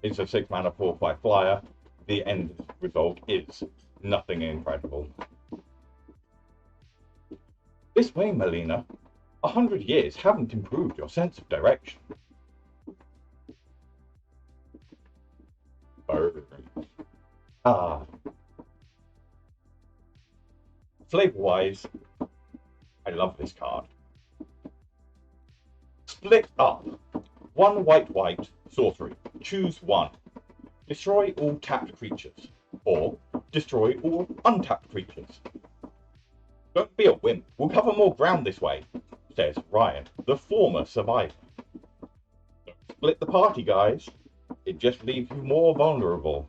it's a 6 mana 4/5 flyer. The end result is nothing incredible. This way, Melina. 100 years haven't improved your sense of direction. Burn. Flavor-wise, I love this card. Split Up. 1 white sorcery. Choose 1. Destroy all tapped creatures, or destroy all untapped creatures. Don't be a wimp. We'll cover more ground this way, says Ryan, the former survivor. Don't split the party, guys. It just leaves you more vulnerable.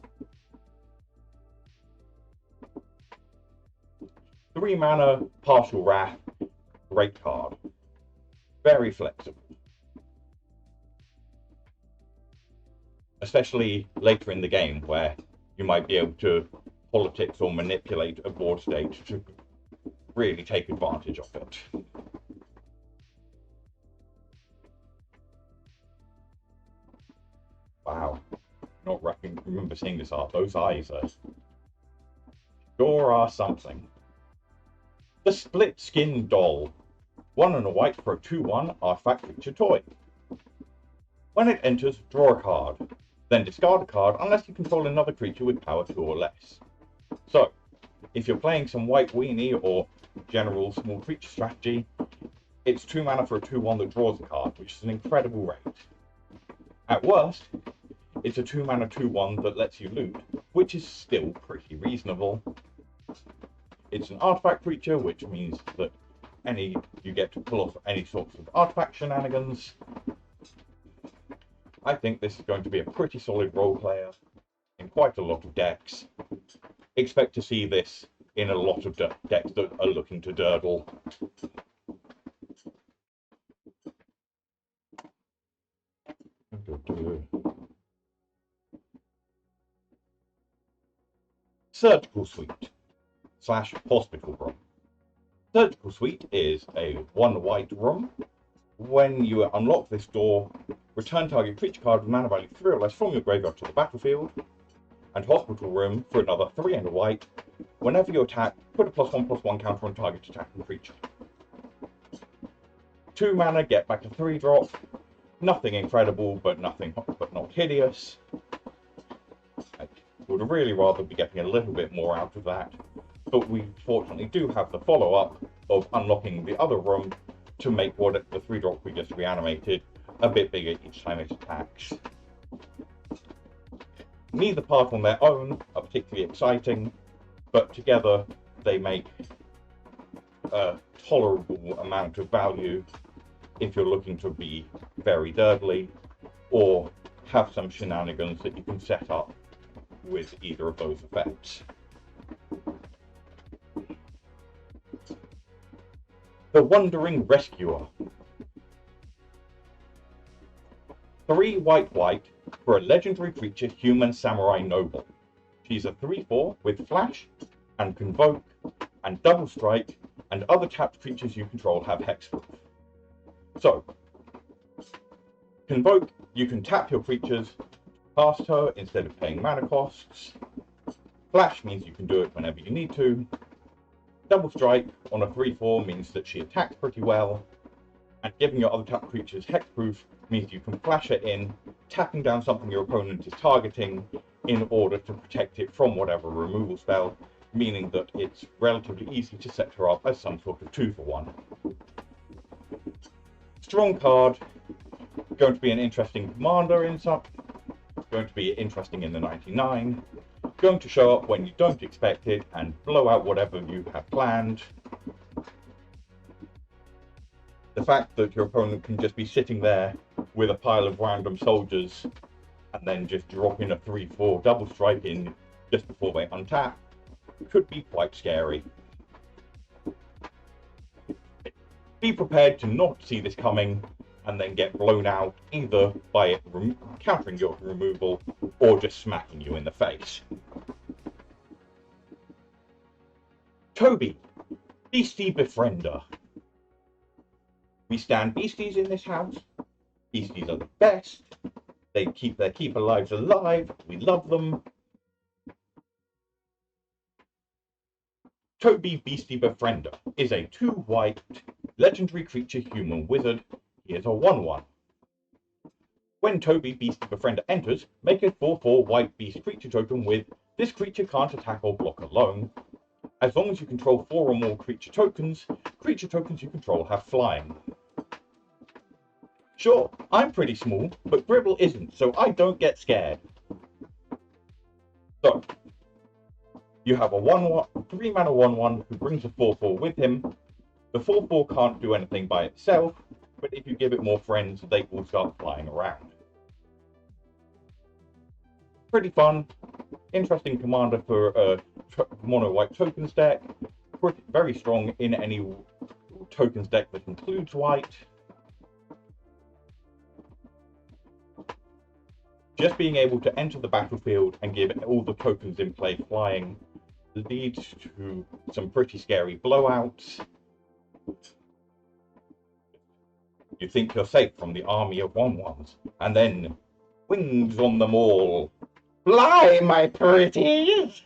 3 mana, Partial Wrath. Great card. Very flexible. Especially later in the game, where you might be able to politics or manipulate a board state to really take advantage of it. Wow. Not remember seeing this art. Those eyes sure are something. The Split Skin Doll. 1 and a white for a 2/1 artifact creature toy. When it enters, draw a card. Then discard a card unless you control another creature with power 2 or less. if you're playing some white weenie or general small creature strategy, it's 2 mana for a 2/1 that draws a card, which is an incredible rate. At worst, it's a 2 mana 2/1 that lets you loot, which is still pretty reasonable. It's an artifact creature, which means that you get to pull off any sorts of artifact shenanigans. I think this is going to be a pretty solid role player in quite a lot of decks. Expect to see this in a lot of decks that are looking to durdle. Surgical Suite / Hospital Room. Surgical Suite is a 1 white room. When you unlock this door, return target creature card with mana value 3 or less from your graveyard to the battlefield. And Hospital Room for another 3 and a white. Whenever you attack, put a +1/+1 counter on target attacking creature. 2 mana, get back a 3-drop. Nothing incredible, but not hideous. I would really rather be getting a little bit more out of that, but we fortunately do have the follow-up of unlocking the other room to make the 3-drop we just reanimated a bit bigger each time it attacks. Neither part on their own are particularly exciting, but together they make a tolerable amount of value if you're looking to be very durdly or have some shenanigans that you can set up with either of those effects. The Wandering Rescuer. 3 white for a legendary creature, human samurai noble. She's a 3/4 with flash and convoke and double strike, and other tapped creatures you control have hexproof. So, convoke, you can tap your creatures past her instead of paying mana costs. Flash means you can do it whenever you need to. Double strike on a 3/4 means that she attacks pretty well, and giving your other tapped creatures hexproof means you can flash it in, tapping down something your opponent is targeting in order to protect it from whatever removal spell, meaning that it's relatively easy to set her up as some sort of 2-for-1. Strong card, going to be an interesting commander in some, going to be interesting in the 99, going to show up when you don't expect it and blow out whatever you have planned. The fact that your opponent can just be sitting there with a pile of random soldiers and then just drop in a 3/4 double strike in just before they untap could be quite scary. Be prepared to not see this coming and then get blown out either by it countering your removal or just smacking you in the face. Toby, Beastie Befriender. We stand beasties in this house. Beasties are the best. They keep their keeper lives alive. We love them. Toby, Beastie Befriender is a 2 white legendary creature human wizard. He is a 1/1. When Toby, Beastie Befriender enters, make a 4/4 white beast creature token with this creature can't attack or block alone. As long as you control 4 or more creature tokens you control have flying. Sure, I'm pretty small, but Gribble isn't, so I don't get scared. So, you have a 3 mana 1/1 who brings a 4/4 with him. The 4/4 can't do anything by itself, but if you give it more friends, they will start flying around. Pretty fun, interesting commander for a mono white tokens deck. Very strong in any tokens deck that includes white. Just being able to enter the battlefield and give all the tokens in play flying leads to some pretty scary blowouts. You think you're safe from the army of 1/1s, and then wings on them all. Fly, my pretties!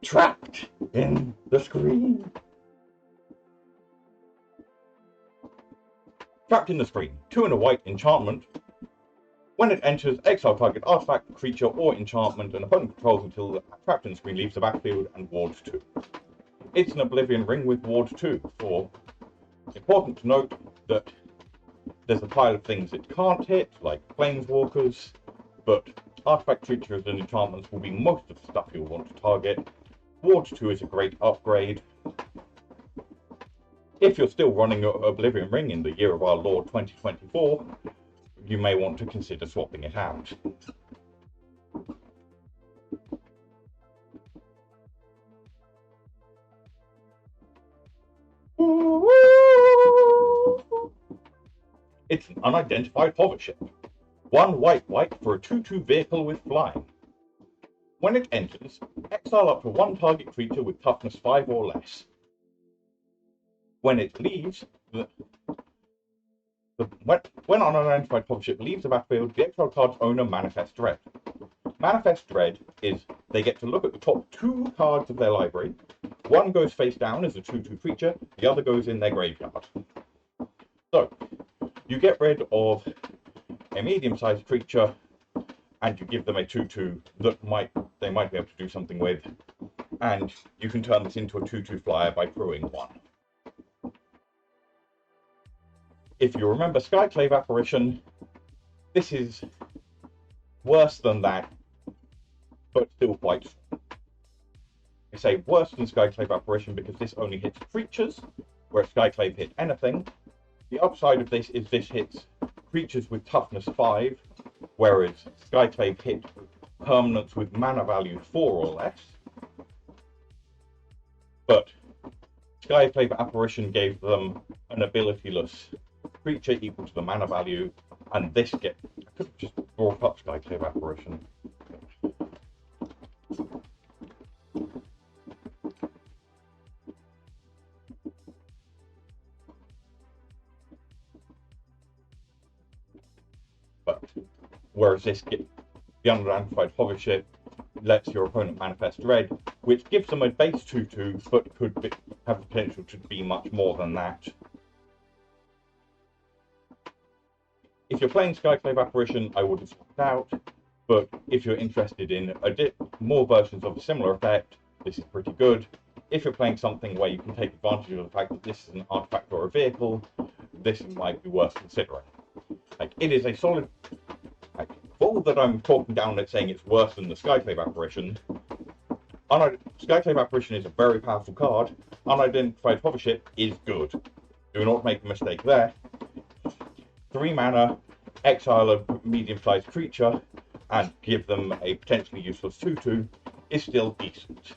Trapped in the screen. Trapped in the Screen, 2 and a white enchantment. When it enters, exile target artifact, creature, or enchantment an opponent controls until the trapped in screen leaves the battlefield and ward 2. It's an Oblivion Ring with ward 2. Important to note that there's a pile of things it can't hit, like Planeswalkers, but artifact creatures and enchantments will be most of the stuff you'll want to target. Ward 2 is a great upgrade. If you're still running Oblivion Ring in the year of our Lord 2024, you may want to consider swapping it out. It's an unidentified hovership. 1 white for a 2/2 vehicle with flying. When it enters, exile up to 1 target creature with toughness 5 or less. When it leaves, when an unidentified hovership leaves the battlefield, the exile card's owner manifests Dread. Manifest Dread is they get to look at the top 2 cards of their library. One goes face down as a 2/2 creature, the other goes in their graveyard. So, you get rid of a medium-sized creature, and you give them a 2/2 that they might be able to do something with, and you can turn this into a 2/2 flyer by crewing 1. If you remember Skyclave Apparition, this is worse than that, but still quite strong. I say worse than Skyclave Apparition because this only hits creatures, whereas Skyclave hit anything. The upside of this is this hits creatures with toughness 5, whereas Skyclave hit permanents with mana value 4 or less. But Skyclave Apparition gave them an abilityless creature equal to the mana value, and this I could have just brought up Skyclave Apparition. But whereas this the unidentified hovership lets your opponent manifest Dread, which gives them a base 2/2, but could have the potential to be much more than that. If you're playing Skyclave Apparition, I wouldn't swap it out, but if you're interested in more versions of a similar effect, this is pretty good. If you're playing something where you can take advantage of the fact that this is an artifact or a vehicle, this might be worth considering. It is a solid... for all that I'm talking down at saying it's worse than the Skyclave Apparition, Skyclave Apparition is a very powerful card. Unidentified Hovership is good. Do not make a mistake there. 3 mana, exile a medium-sized creature, and give them a potentially useless 2/2 is still decent.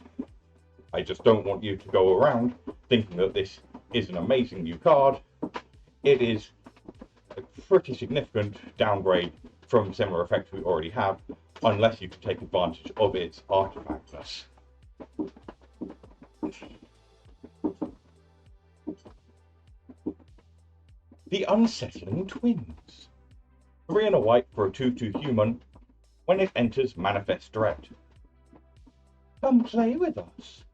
I just don't want you to go around thinking that this is an amazing new card. It is a pretty significant downgrade from similar effects we already have, unless you can take advantage of its artifactness. The Unsettling Twins. 3 and a white for a 2/2 human. When it enters, manifest Dread. Come play with us.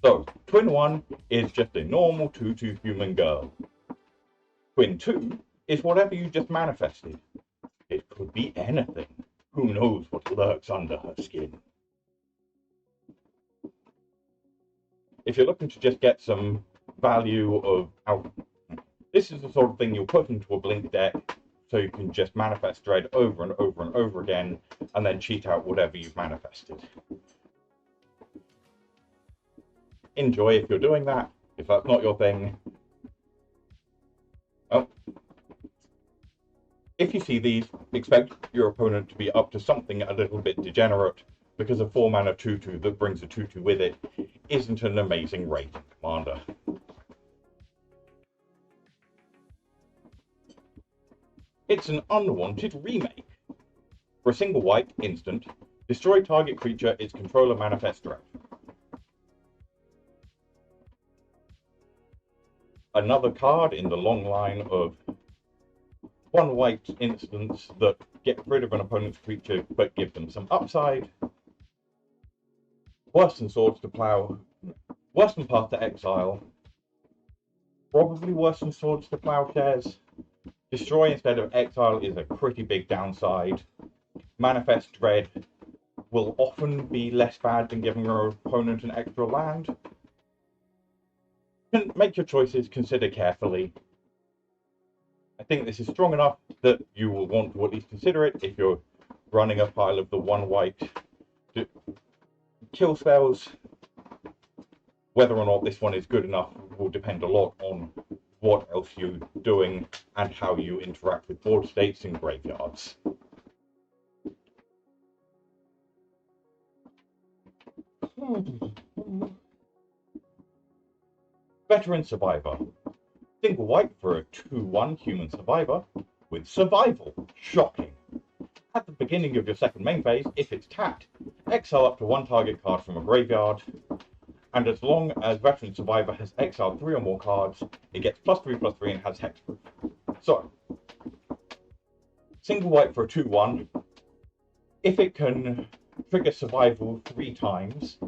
So, Twin 1 is just a normal 2/2 human girl. Twin 2 is whatever you just manifested. It could be anything. Who knows what lurks under her skin? If you're looking to just get some value of this is the sort of thing you'll put into a blink deck so you can just manifest Dread over and over and over again and then cheat out whatever you've manifested. Enjoy if you're doing that. If that's not your thing, well, if you see these, expect your opponent to be up to something a little bit degenerate, because a 4 mana 2/2 that brings a 2/2 with it isn't an amazing rating commander. It's an unwanted remake. For a single white instant, destroy target creature its controller manifest Dread. Another card in the long line of 1 white instants that get rid of an opponent's creature but give them some upside. Worse than Swords to Plough, worse than Path to Exile, probably worse than Swords to Plowshares. Destroy instead of exile is a pretty big downside. Manifest Dread will often be less bad than giving your opponent an extra land. Make your choices, consider carefully. I think this is strong enough that you will want to at least consider it if you're running a pile of the 1 white kill spells. Whether or not this one is good enough will depend a lot on what else you're doing and how you interact with board states and graveyards. Veteran Survivor. Single white for a 2/1 human survivor with survival. Shocking. At the beginning of your second main phase, if it's tapped, exile up to 1 target card from a graveyard, and as long as Veteran Survivor has exiled 3 or more cards, it gets +3/+3 and has hexproof. So, single white for a 2/1. If it can trigger survival 3 times,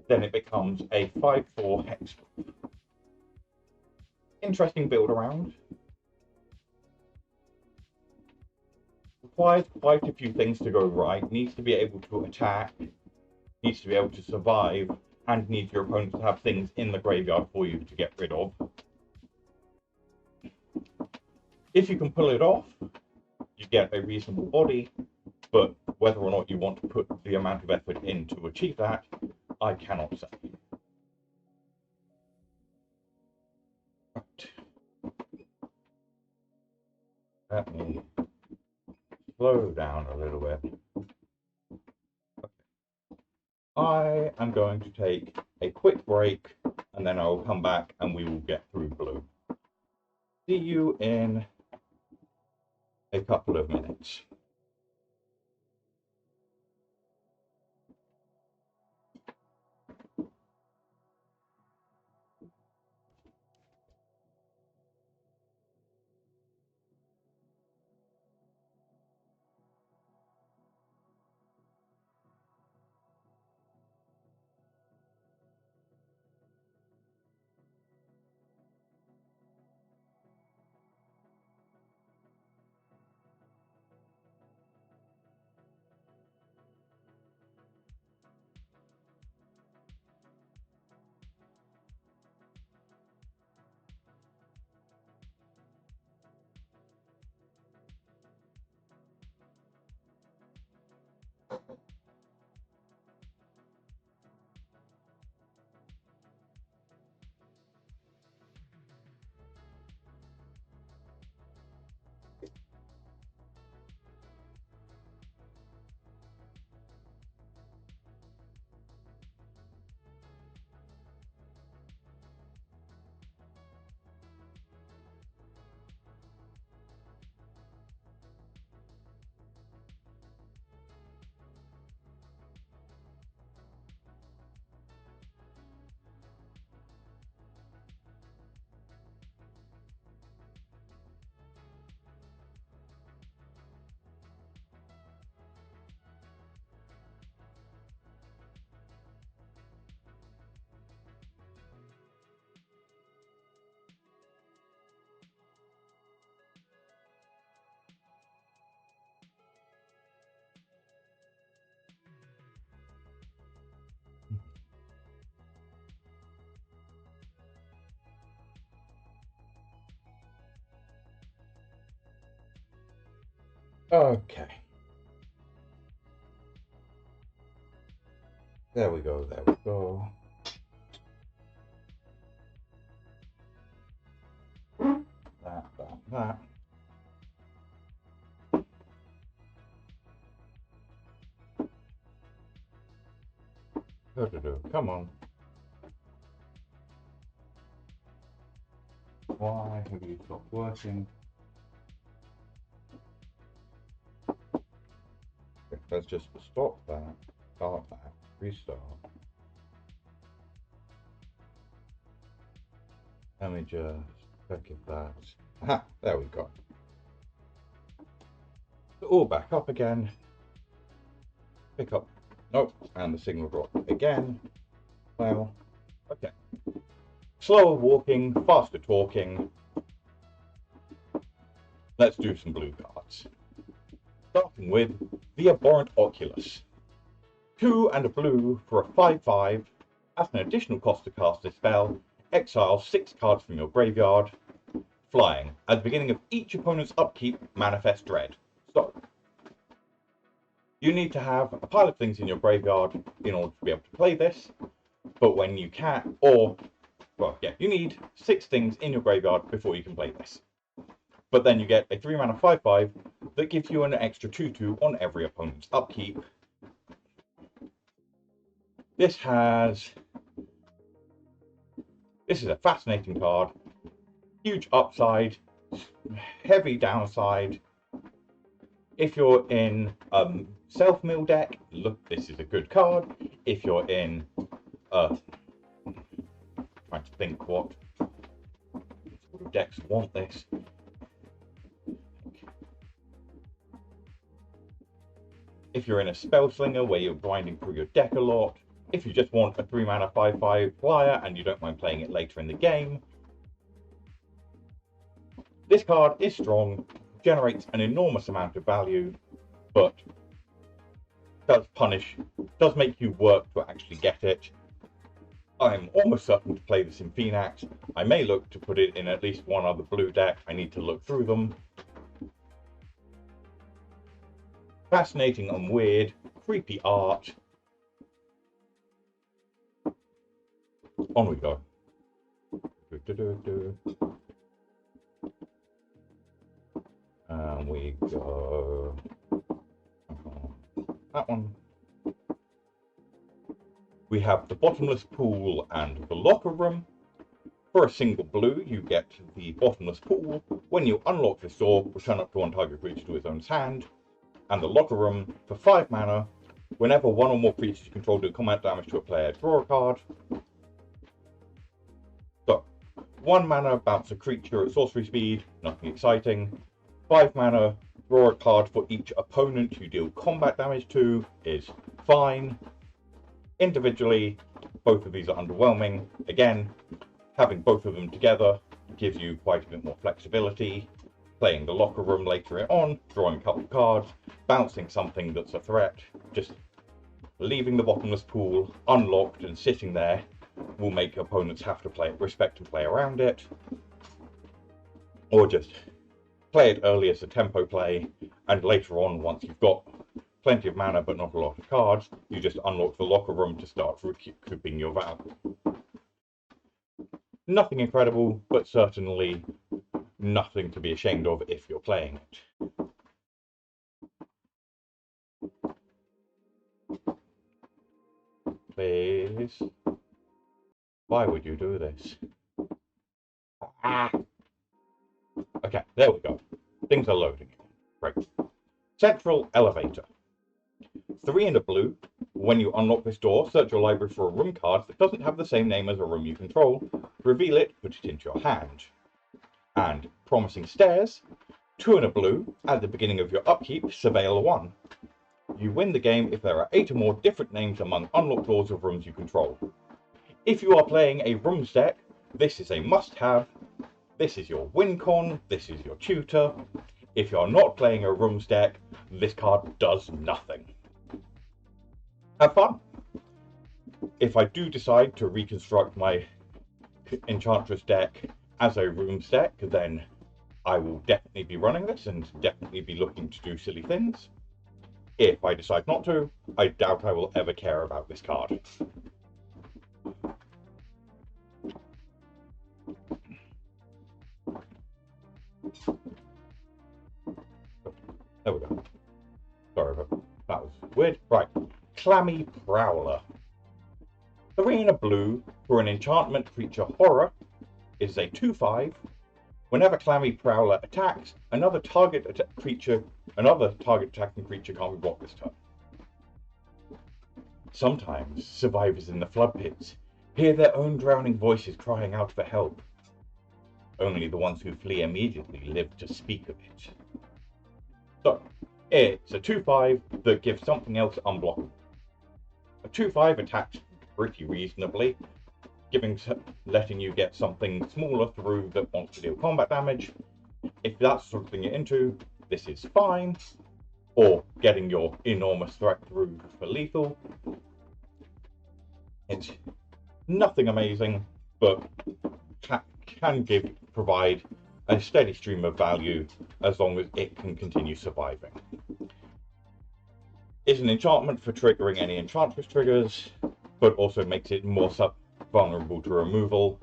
then it becomes a 5/4 hexproof. Interesting build around. Requires quite a few things to go right. Needs to be able to attack, needs to be able to survive, and needs your opponent to have things in the graveyard for you to get rid of. If you can pull it off, you get a reasonable body, but whether or not you want to put the amount of effort in to achieve that, I cannot say. Right. Let me slow down a little bit. Okay. I am going to take a quick break, and then I will come back and we will get through blue. See you in a couple of minutes. Okay. There we go, there we go. That. Come on. Why have you stopped working? Let's just stop that, start that, restart. Let me just check if that's... Aha, there we go. All back up again. Pick up. Nope, and the signal dropped again. Well, okay. Slower walking, faster talking. let's do some blue cards. Starting with the Abhorrent Oculus. 2 and a blue for a 5/5. At an additional cost to cast this spell, exile 6 cards from your graveyard. Flying. At the beginning of each opponent's upkeep, manifest dread. So, you need to have a pile of things in your graveyard in order to be able to play this, but when you can, you need 6 things in your graveyard before you can play this. But then you get a 3 mana 5/5 that gives you an extra 2/2 on every opponent's upkeep. This is a fascinating card. Huge upside, heavy downside. If you're in self-mill deck, look, this is a good card. If you're in trying to think what sort of decks want this. If you're in a spell slinger where you're grinding through your deck a lot, if you just want a 3 mana 5/5 flyer and you don't mind playing it later in the game, this card is strong, generates an enormous amount of value, but does make you work to actually get it. I'm almost certain to play this in Phoenix. I may look to put it in at least one other blue deck. I need to look through them. Fascinating and weird, creepy art. On we go. And we go that one. We have the Bottomless Pool and the Locker Room. For a single blue, you get the Bottomless Pool. When you unlock this door, return up to 1 target creature to its own hand. And the Locker Room, for 5 mana, whenever 1 or more creatures you control do combat damage to a player, draw a card. So, 1 mana, bounce a creature at sorcery speed, nothing exciting. 5 mana, draw a card for each opponent you deal combat damage to, is fine. Individually, both of these are underwhelming. Again, having both of them together gives you quite a bit more flexibility. Playing the Locker Room later on, drawing a couple of cards, bouncing something that's a threat, just leaving the Bottomless Pool unlocked and sitting there will make opponents have to respect and play around it. Or just play it early as a tempo play, and later on, once you've got plenty of mana but not a lot of cards, you just unlock the Locker Room to start recouping your value. Nothing incredible, but certainly nothing to be ashamed of if you're playing it. Please. Why would you do this? Okay, there we go. Things are loading. Great. Central Elevator. 3 and a blue. When you unlock this door, search your library for a room card that doesn't have the same name as a room you control. Reveal it, put it into your hand. And Promising Stairs. 2 and a blue. At the beginning of your upkeep, surveil 1. You win the game if there are 8 or more different names among unlocked doors of rooms you control. If you are playing a rooms deck, this is a must-have. This is your win con, this is your tutor. If you're not playing a rooms deck, this card does nothing. Have fun! If I do decide to reconstruct my Enchantress deck as a rooms deck, then I will definitely be running this and definitely be looking to do silly things. If I decide not to, I doubt I will ever care about this card. There we go. Sorry, but that was weird. Right. Clammy Prowler. 3 and a blue for an enchantment creature horror is a 2/5. Whenever Clammy Prowler attacks, another target attacking creature can't be blocked this turn. Sometimes survivors in the flood pits hear their own drowning voices crying out for help. Only the ones who flee immediately live to speak of it. So, it's a 2/5 that gives something else unblockable. A 2/5 attacks pretty reasonably, letting you get something smaller through that wants to deal combat damage. If that's something you're into, this is fine. Or getting your enormous threat through for lethal. It's nothing amazing, but can provide a steady stream of value as long as it can continue surviving. It's an enchantment for triggering any enchantress triggers, but also makes it more vulnerable to removal.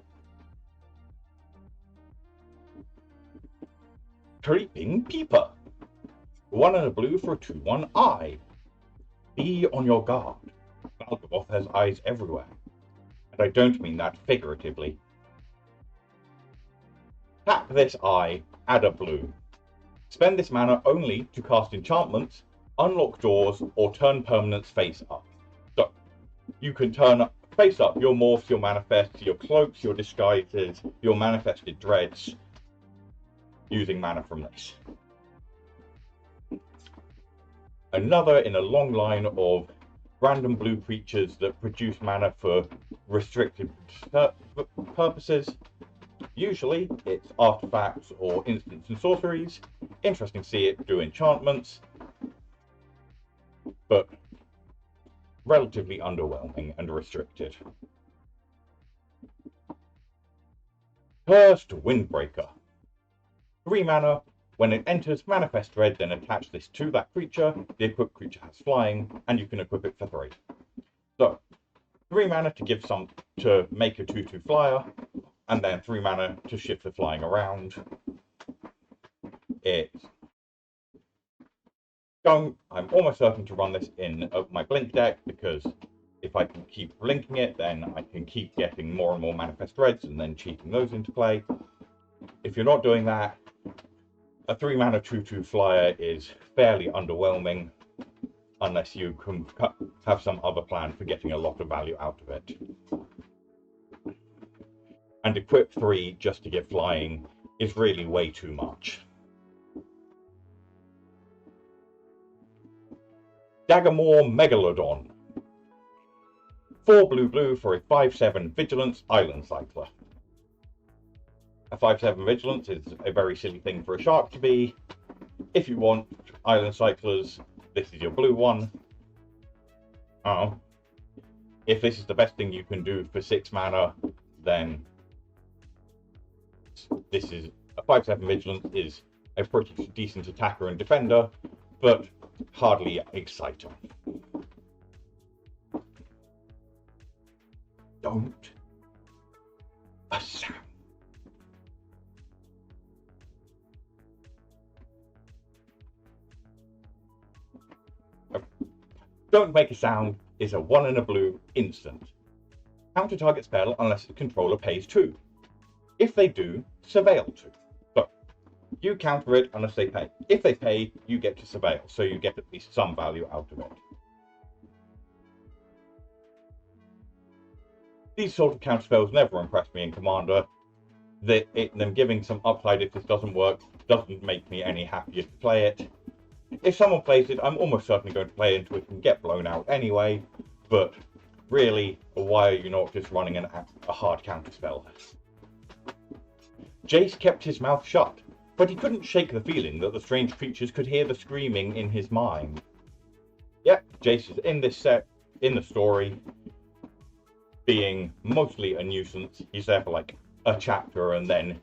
Creeping Peeper. 1 and a blue for a 2/1 eye. Be on your guard. Valgamoth has eyes everywhere. And I don't mean that figuratively. Tap this eye, add a blue. Spend this mana only to cast enchantments, unlock doors, or turn permanents face up. So, you can turn face up your morphs, your manifests, your cloaks, your disguises, your manifested dreads, using mana from this. Another in a long line of random blue creatures that produce mana for restricted purposes. Usually it's artifacts or instants and sorceries. Interesting to see it do enchantments, but relatively underwhelming and restricted. Cursed Windbreaker. 3 mana. When it enters Manifest Dread, then attach this to that creature. The equipped creature has flying, and you can equip it for 3. So, 3 mana to make a 2/2 flyer, and then 3 mana to shift the flying around. I'm almost certain to run this in my Blink deck, because if I can keep blinking it, then I can keep getting more and more Manifest Dreads and then cheating those into play. If you're not doing that, a 3 mana 2/2 flyer is fairly underwhelming, unless you can have some other plan for getting a lot of value out of it. And equip 3 just to get flying is really way too much. Duskmourn Megalodon. 4 blue for a 5/7 Vigilance Island Cycler. A 5/7 Vigilance is a very silly thing for a shark to be. If you want Island Cyclers, this is your blue one. If this is the best thing you can do for 6 mana, then this is a 5/7 Vigilance is a pretty decent attacker and defender, but hardly exciting. Don't a sound. Don't make a sound is a 1 and a blue instant. Counter target spell unless the controller pays 2. If they do, surveil 2. So you counter it unless they pay. If they pay, you get to surveil, so you get at least some value out of it. These sort of counter spells never impress me in Commander. Them giving some upside if this doesn't work doesn't make me any happier to play it. If someone plays it, I'm almost certainly going to play into it and get blown out anyway, but really, why are you not just running a hard counter spell? Jace kept his mouth shut, but he couldn't shake the feeling that the strange creatures could hear the screaming in his mind. Yep, Jace is in this set, in the story, being mostly a nuisance. He's there for like a chapter and then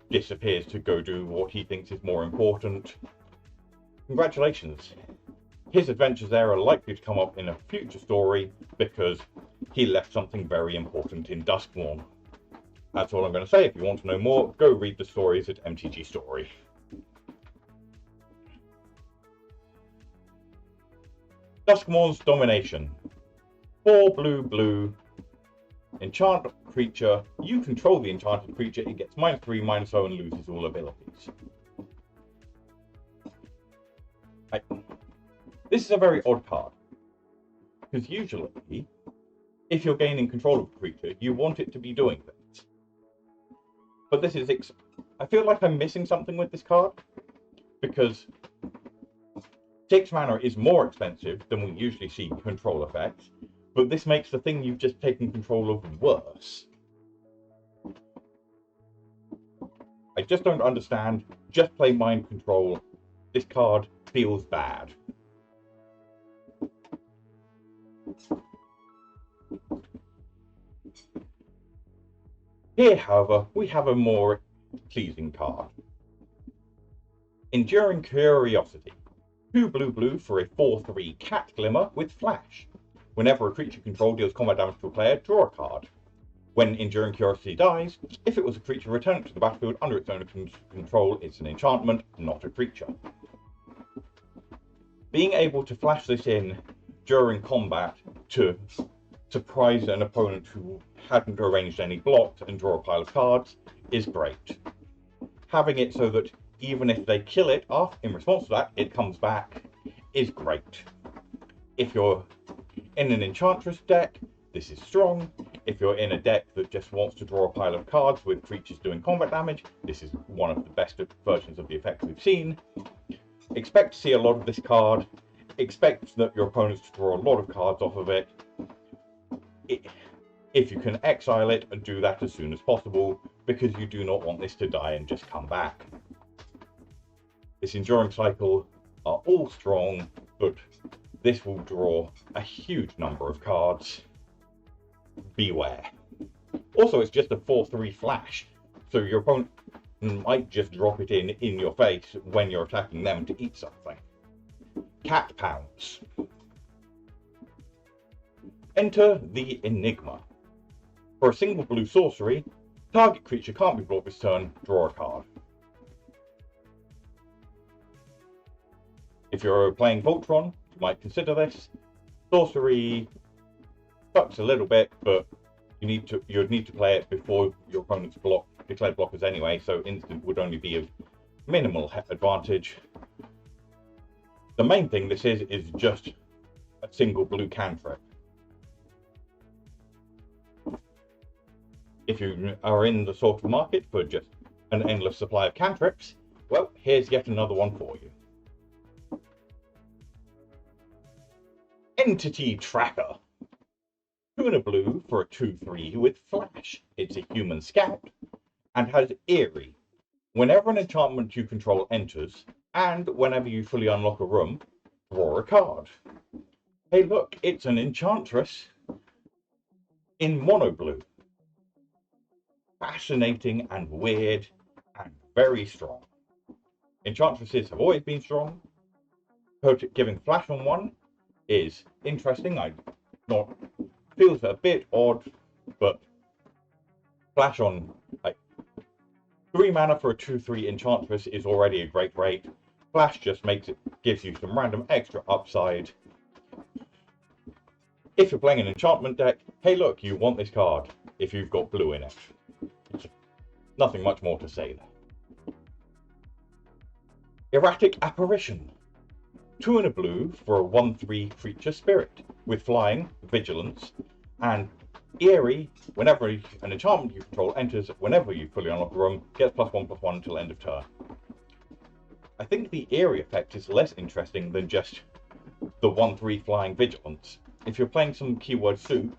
disappears to go do what he thinks is more important. Congratulations. His adventures there are likely to come up in a future story because he left something very important in Duskmourn. That's all I'm going to say. If you want to know more, go read the stories at MTG Story. Duskmourn's Domination. 4 blue. Enchant creature. You control the enchanted creature. It gets -3/-0 and loses all abilities. This is a very odd card, because usually, if you're gaining control of a creature, you want it to be doing things. But this is, I feel like I'm missing something with this card, because 6 mana is more expensive than we usually see control effects, but this makes the thing you've just taken control of worse. I just don't understand. Just play mind control. This card feels bad. Here, however, we have a more pleasing card. Enduring Curiosity. 2 blue for a 4/3 cat glimmer with flash. Whenever a creature control deals combat damage to a player, draw a card. When Enduring Curiosity dies, if it was a creature, return it to the battlefield under its own control. It's an enchantment, not a creature. Being able to flash this in during combat to surprise an opponent who hadn't arranged any blocks and draw a pile of cards is great. Having it so that even if they kill it off in response to that, it comes back is great. If you're in an Enchantress deck, this is strong. If you're in a deck that just wants to draw a pile of cards with creatures doing combat damage, this is one of the best versions of the effect we've seen. Expect to see a lot of this card. Expect that your opponents to draw a lot of cards off of it. If you can exile it, and do that as soon as possible, because you do not want this to die and just come back. This Enduring Cycle are all strong, but this will draw a huge number of cards. Beware. Also, it's just a 4/3 flash, so your opponent might just drop it in your face when you're attacking them to eat something. Cat Pounce. Enter the Enigma. For a single blue sorcery, target creature can't be blocked this turn, draw a card. If you're playing Voltron, you might consider this. Sorcery sucks a little bit, but you'd need to play it before your opponent's declared blockers anyway, so instant would only be of minimal advantage. The main thing this is just a single blue cantrip. If you are in the sort of market for just an endless supply of cantrips, well, here's yet another one for you. Entity Tracker. 2 and a blue for a 2/3 with flash. It's a human scout and has Eerie. Whenever an enchantment you control enters, and whenever you fully unlock a room, draw a card. Hey look, it's an Enchantress in mono blue. Fascinating and weird and very strong. Enchantresses have always been strong. Giving flash on one is interesting. Feels a bit odd, but flash on 3 mana for a 2/3 Enchantress is already a great rate. Flash just gives you some random extra upside. If you're playing an enchantment deck, hey look, you want this card if you've got blue in it. Nothing much more to say there. Erratic Apparition. 2 and a blue for a 1/3 creature spirit with flying, vigilance, and Eerie. Whenever an enchantment you control enters, whenever you fully unlock a room, gets +1/+1 until end of turn. I think the Eerie effect is less interesting than just the 1/3 flying vigilance. If you're playing some keyword soup,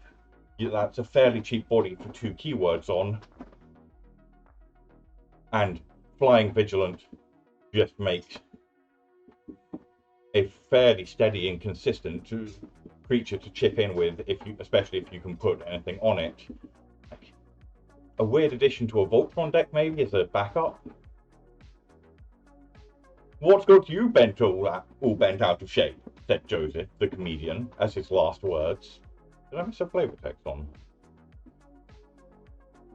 that's a fairly cheap body for 2 keywords on. And flying vigilant just makes a fairly steady and consistent creature to chip in with, especially if you can put anything on it. Like a weird addition to a Voltron deck maybe as a backup. What's got you bent all bent out of shape? Said Joseph, the comedian, as his last words. Did I miss a flavor text on?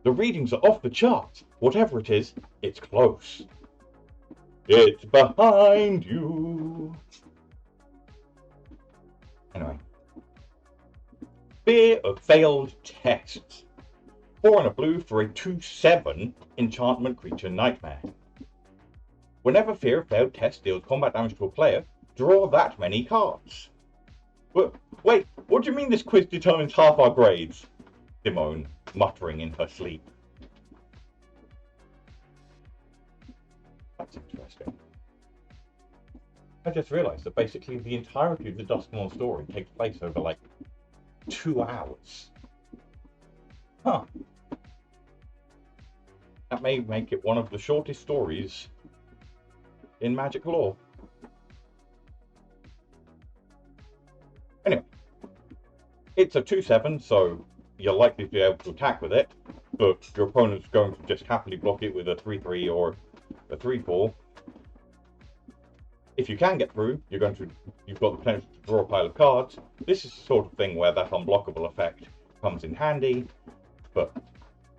The readings are off the charts. Whatever it is, it's close. It's behind you. Anyway. Fear of Failed Tests. 4 and a blue for a 2/7 enchantment creature nightmare. Whenever Fear of Failed Tests deals combat damage to a player, draw that many cards. Wait, what do you mean this quiz determines half our grades? Simone, muttering in her sleep. That's interesting. I just realised that basically the entirety of the Duskmourn story takes place over like 2 hours. Huh. that may make it one of the shortest stories in Magic lore. Anyway, it's a 2/7, so you're likely to be able to attack with it, but your opponent's going to just happily block it with a 3/3 or a 3/4. If you can get through, you've got the potential to draw a pile of cards. This is the sort of thing where that unblockable effect comes in handy, but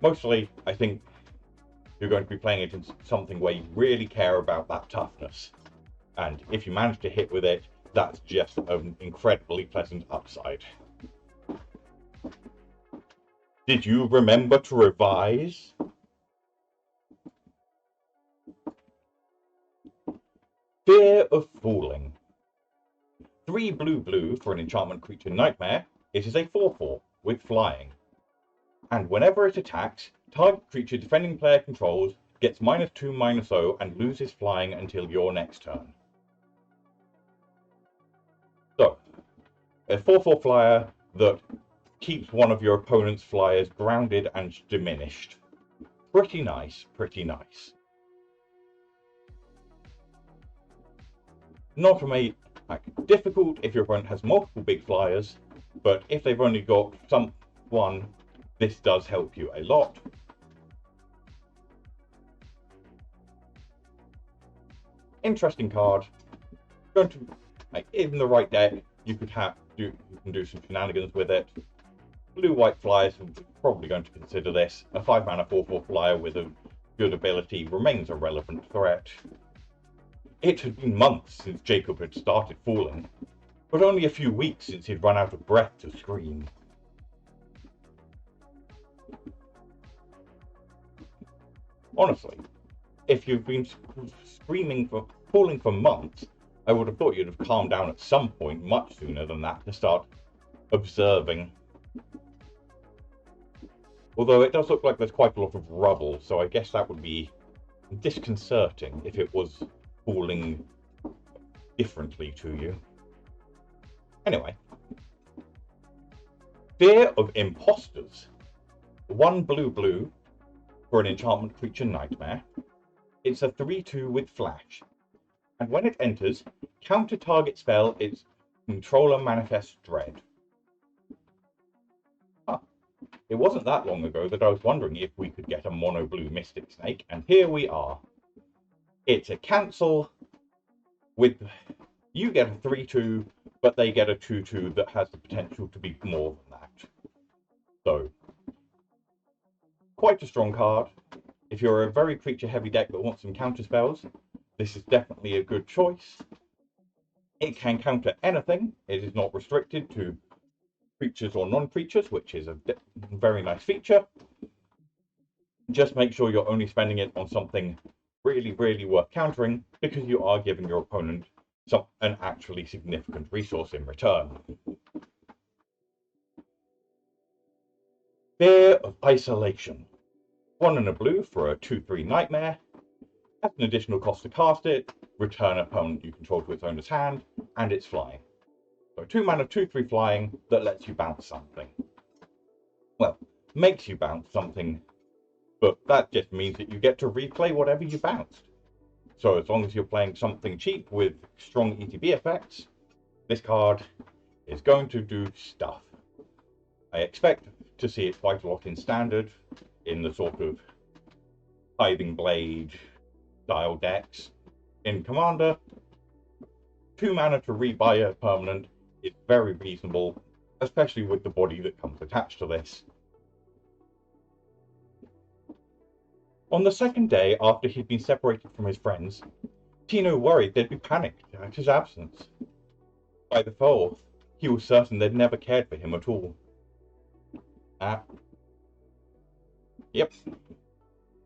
mostly I think you're going to be playing it in something where you really care about that toughness. And if you manage to hit with it, that's just an incredibly pleasant upside. Did you remember to revise? Fear of Fooling. 3 blue for an enchantment creature nightmare. It is a 4/4 with flying. And whenever it attacks, target creature defending player controls gets -2/-0 and loses flying until your next turn. So, a 4/4 flyer that keeps one of your opponent's flyers grounded and diminished. Pretty nice, pretty nice. Not difficult if your opponent has multiple big flyers, but if they've only got one, this does help you a lot. Interesting card. Going to, in the right deck, you can do some shenanigans with it. Blue-white flyers are probably going to consider this. A 5-mana 4/4 flyer with a good ability remains a relevant threat. It had been months since Jacob had started Fooling, but only a few weeks since he'd run out of breath to scream. Honestly, if you've been Fooling for months, I would have thought you'd have calmed down at some point much sooner than that to start observing. Although it does look like there's quite a lot of rubble, so I guess that would be disconcerting if it was Fooling differently to you. Anyway, Fear of Imposters. 1 blue for an enchantment creature nightmare. It's a 3/2 with flash, and when it enters, counter target spell its controller manifests dread. It wasn't that long ago that I was wondering if we could get a mono blue Mystic Snake, and here we are. It's a cancel with, you get a 3/2, but they get a 2/2 that has the potential to be more than that. So, quite a strong card. If you're a very creature heavy deck that wants some counter spells, this is definitely a good choice. It can counter anything. It is not restricted to creatures or non-creatures, which is a very nice feature. Just make sure you're only spending it on something really worth countering, because you are giving your opponent an actually significant resource in return. Fear of Isolation. 1 and a blue for a 2/3 nightmare. At an additional cost to cast it, return an opponent you control to its owner's hand, and it's flying. So 2 mana 2/3 flying that lets you bounce something. Well, makes you bounce something, but that just means that you get to replay whatever you bounced. So as long as you're playing something cheap with strong ETB effects, this card is going to do stuff. I expect to see it quite a lot in Standard, in the sort of Tithing Blade style decks. In Commander, 2 mana to rebuy a permanent is very reasonable, especially with the body that comes attached to this. On the second day after he'd been separated from his friends, Tino worried they'd be panicked at his absence. By the 4th, he was certain they'd never cared for him at all. Yep,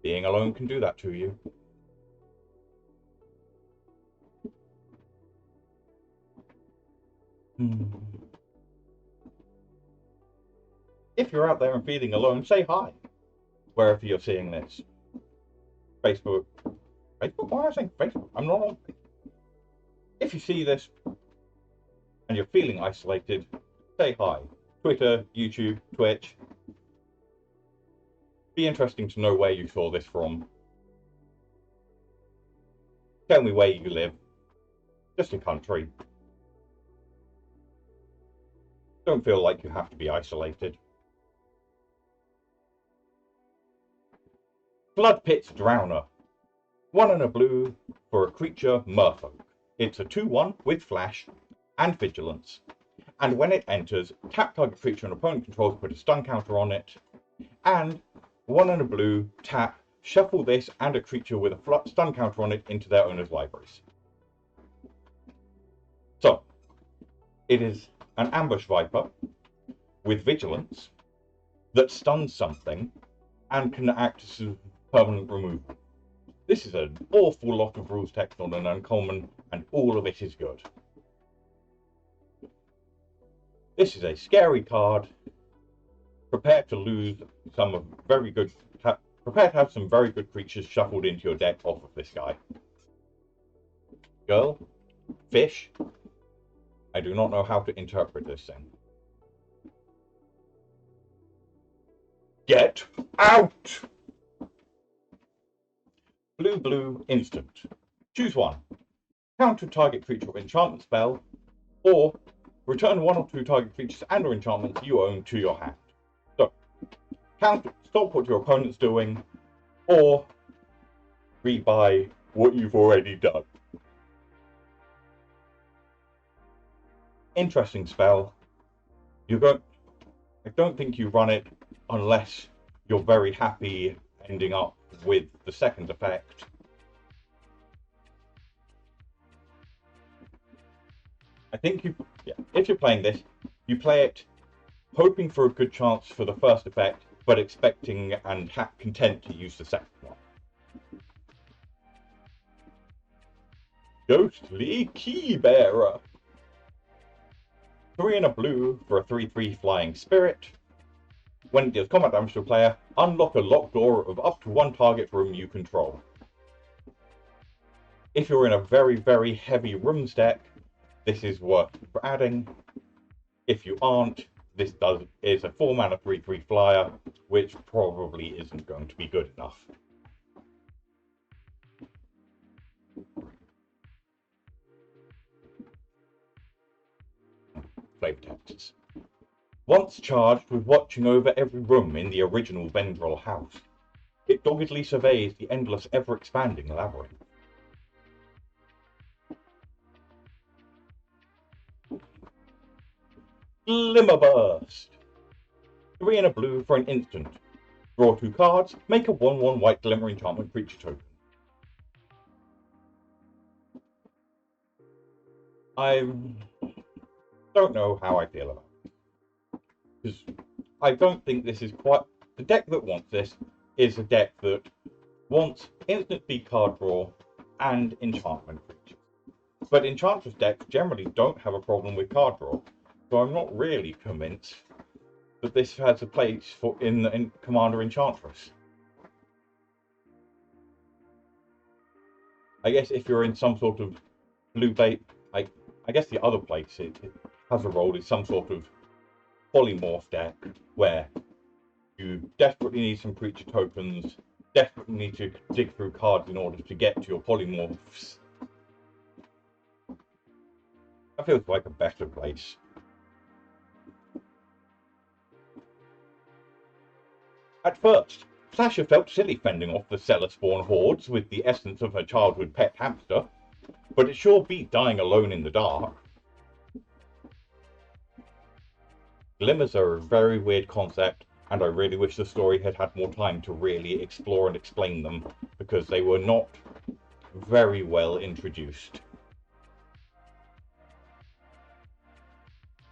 being alone can do that to you. If you're out there and feeling alone, say hi, wherever you're seeing this. Facebook? Why am I saying Facebook? I'm not on Facebook. If you see this and you're feeling isolated, say hi. Twitter, YouTube, Twitch. Be interesting to know where you saw this from. Tell me where you live. Just a country. Don't feel like you have to be isolated. Blood Pit's Drowner. 1 and a blue for a creature Merfolk. It's a 2/1 with flash and vigilance. And when it enters, tap target creature an opponent controls, put a stun counter on it. And 1 and a blue, tap, shuffle this and a creature with a stun counter on it into their owner's libraries. So, it is an Ambush Viper with vigilance that stuns something and can act as a permanent removal. This is an awful lot of rules text on an uncommon, and all of it is good. This is a scary card. Prepare to lose some very good. Prepare to have some very good creatures shuffled into your deck off of this guy. Girl, fish. I do not know how to interpret this thing. Get out! Blue instant. Choose one. Counter target creature or enchantment spell, or return 1 or 2 target creatures and or enchantments you own to your hand. So, stop what your opponent's doing, or rebuy what you've already done. Interesting spell. I don't think you run it unless you're very happy ending up with the second effect. I think if you're playing this, you play it hoping for a good chance for the first effect, but expecting and content to use the second one. Ghostly Keybearer. 3 and a blue for a 3/3 flying spirit. When it deals combat damage to a player, unlock a locked door of up to 1 target room you control. If you're in a very, very heavy rooms deck, this is worth adding. If you aren't, this is a 4 mana 3/3 flyer, which probably isn't going to be good enough. Flavor texts. Once charged with watching over every room in the original Vendrell house, it doggedly surveys the endless, ever-expanding labyrinth. Glimmerburst. 3 and a blue for an instant. Draw 2 cards, make a 1/1 white glimmer enchantment creature token. I don't know how I feel about it. Because I don't think this is quite... The deck that wants this is a deck that wants instant speed card draw and enchantment creatures. But Enchantress decks generally don't have a problem with card draw, so I'm not really convinced that this has a place in Commander Enchantress. I guess if you're in some sort of blue bait, I guess the other place it has a role is some sort of polymorph deck where you desperately need some creature tokens, desperately need to dig through cards in order to get to your polymorphs. That feels like a better place. At first, Sasha felt silly fending off the cellar spawn hordes with the essence of her childhood pet hamster, but it sure beat dying alone in the dark. Glimmers are a very weird concept, and I really wish the story had had more time to really explore and explain them, because they were not very well introduced.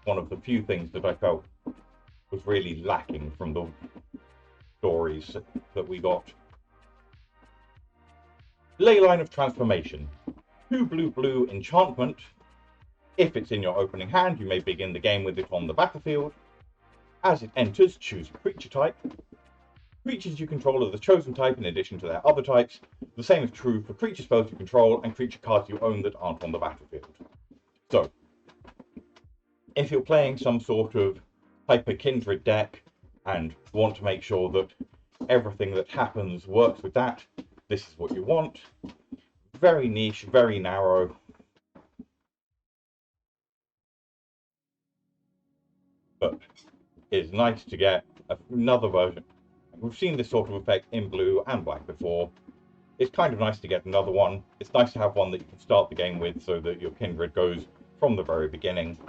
One of the few things that I felt was really lacking from the stories that we got. Leyline of Transformation. 2 blue enchantment. If it's in your opening hand, you may begin the game with it on the battlefield. As it enters, choose a creature type. Creatures you control are the chosen type in addition to their other types. The same is true for creature spells you control and creature cards you own that aren't on the battlefield. So, if you're playing some sort of Hyper Kindred deck and want to make sure that everything that happens works with that. This is what you want. Very niche, very narrow. But it's nice to get another version. We've seen this sort of effect in blue and black before. It's kind of nice to get another one. It's nice to have one that you can start the game with so that your kindred goes from the very beginning.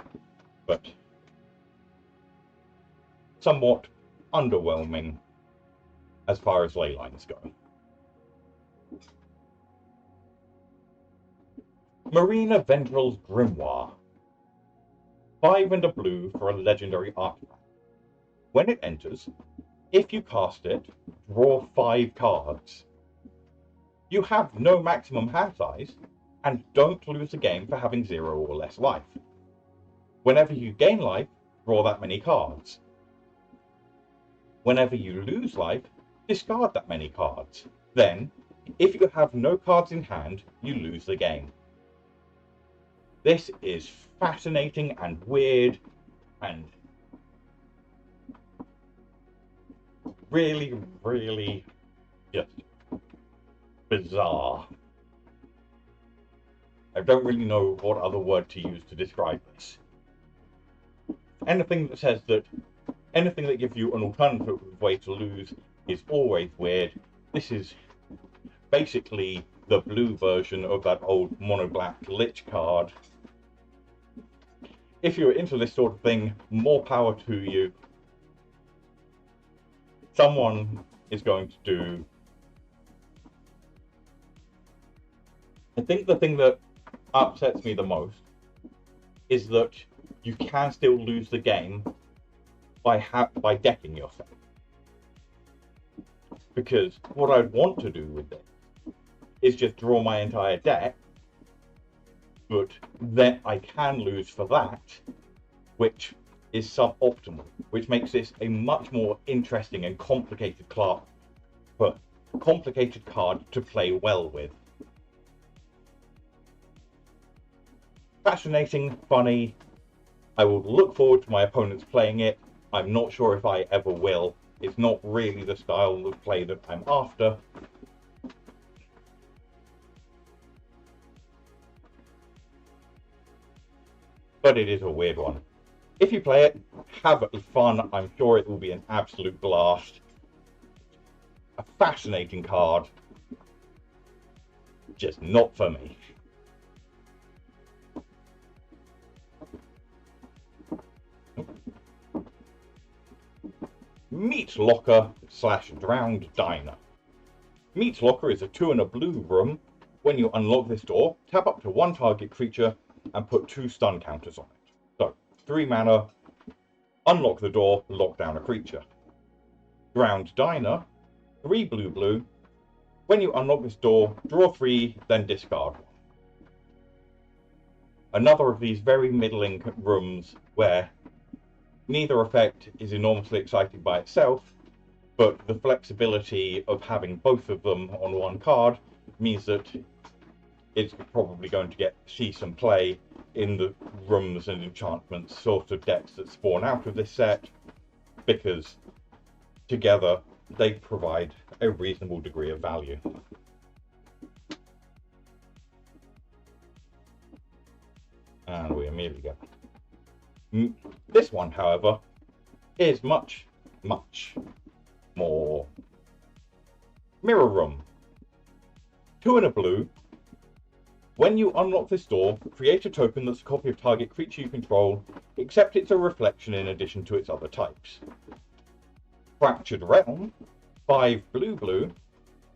But somewhat underwhelming as far as ley lines go. Marina Vendrell's Grimoire. 5 and a blue for a legendary artifact. When it enters, if you cast it, draw 5 cards. You have no maximum hand size, and don't lose the game for having 0 or less life. Whenever you gain life, draw that many cards. Whenever you lose life, discard that many cards. Then, if you have no cards in hand, you lose the game. This is fascinating and weird and really, really just bizarre. I don't really know what other word to use to describe this. Anything that says that anything that gives you an alternative way to lose is always weird. This is basically the blue version of that old mono black Lich card. If you're into this sort of thing, more power to you. Someone is going to do... I think the thing that upsets me the most is that you can still lose the game by decking yourself. Because what I'd want to do with it is just draw my entire deck, but then I can lose for that, which is suboptimal, which makes this a much more interesting and complicated card to play well with. Fascinating, funny. I will look forward to my opponents playing it. I'm not sure if I ever will. It's not really the style of play that I'm after. But it is a weird one. If you play it, have fun. I'm sure it will be an absolute blast. A fascinating card. Just not for me. Meat Locker / Drowned Diner. Meat Locker is a 2 and a blue room. When you unlock this door, tap up to 1 target creature and put 2 stun counters on it. So, 3 mana, unlock the door, lock down a creature. Drowned Diner, 3 blue. When you unlock this door, draw 3, then discard 1. Another of these very middling rooms where neither effect is enormously exciting by itself, but the flexibility of having both of them on 1 card means that it's probably going to see some play in the rooms and enchantments sort of decks that spawn out of this set, because together they provide a reasonable degree of value. And we immediately go. This one, however, is much more mirror room. 2 and a blue. When you unlock this door, create a token that's a copy of target creature you control, except it's a reflection in addition to its other types. Fractured Realm, 5 blue.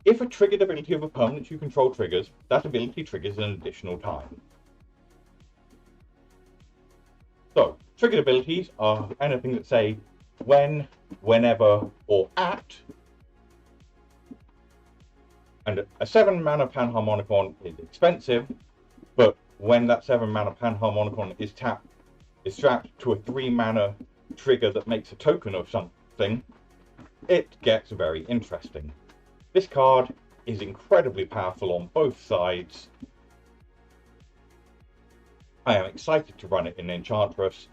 If a triggered ability of a permanent you control triggers, that ability triggers an additional time. So, triggered abilities are anything that say when, whenever, or at. And a 7 mana Panharmonicon is expensive, but when that 7 mana Panharmonicon is strapped to a 3 mana trigger that makes a token of something, it gets very interesting. This card is incredibly powerful on both sides. I am excited to run it in Enchantress.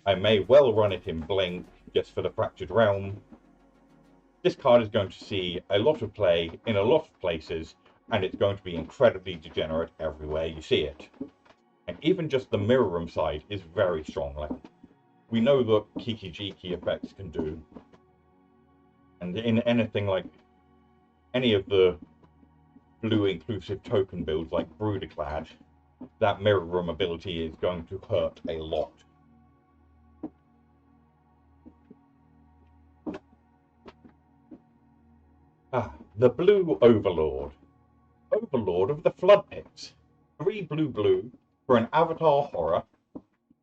I may well run it in Blink just for the Fractured Realm. This card is going to see a lot of play in a lot of places, and it's going to be incredibly degenerate everywhere you see it. And even just the mirror room side is very strong. Like, we know what Kiki Jiki effects can do, and in anything like any of the blue inclusive token builds like Broodaclad, that mirror room ability is going to hurt a lot. The Blue Overlord. Overlord of the Flood Pits. 3 blue for an Avatar Horror.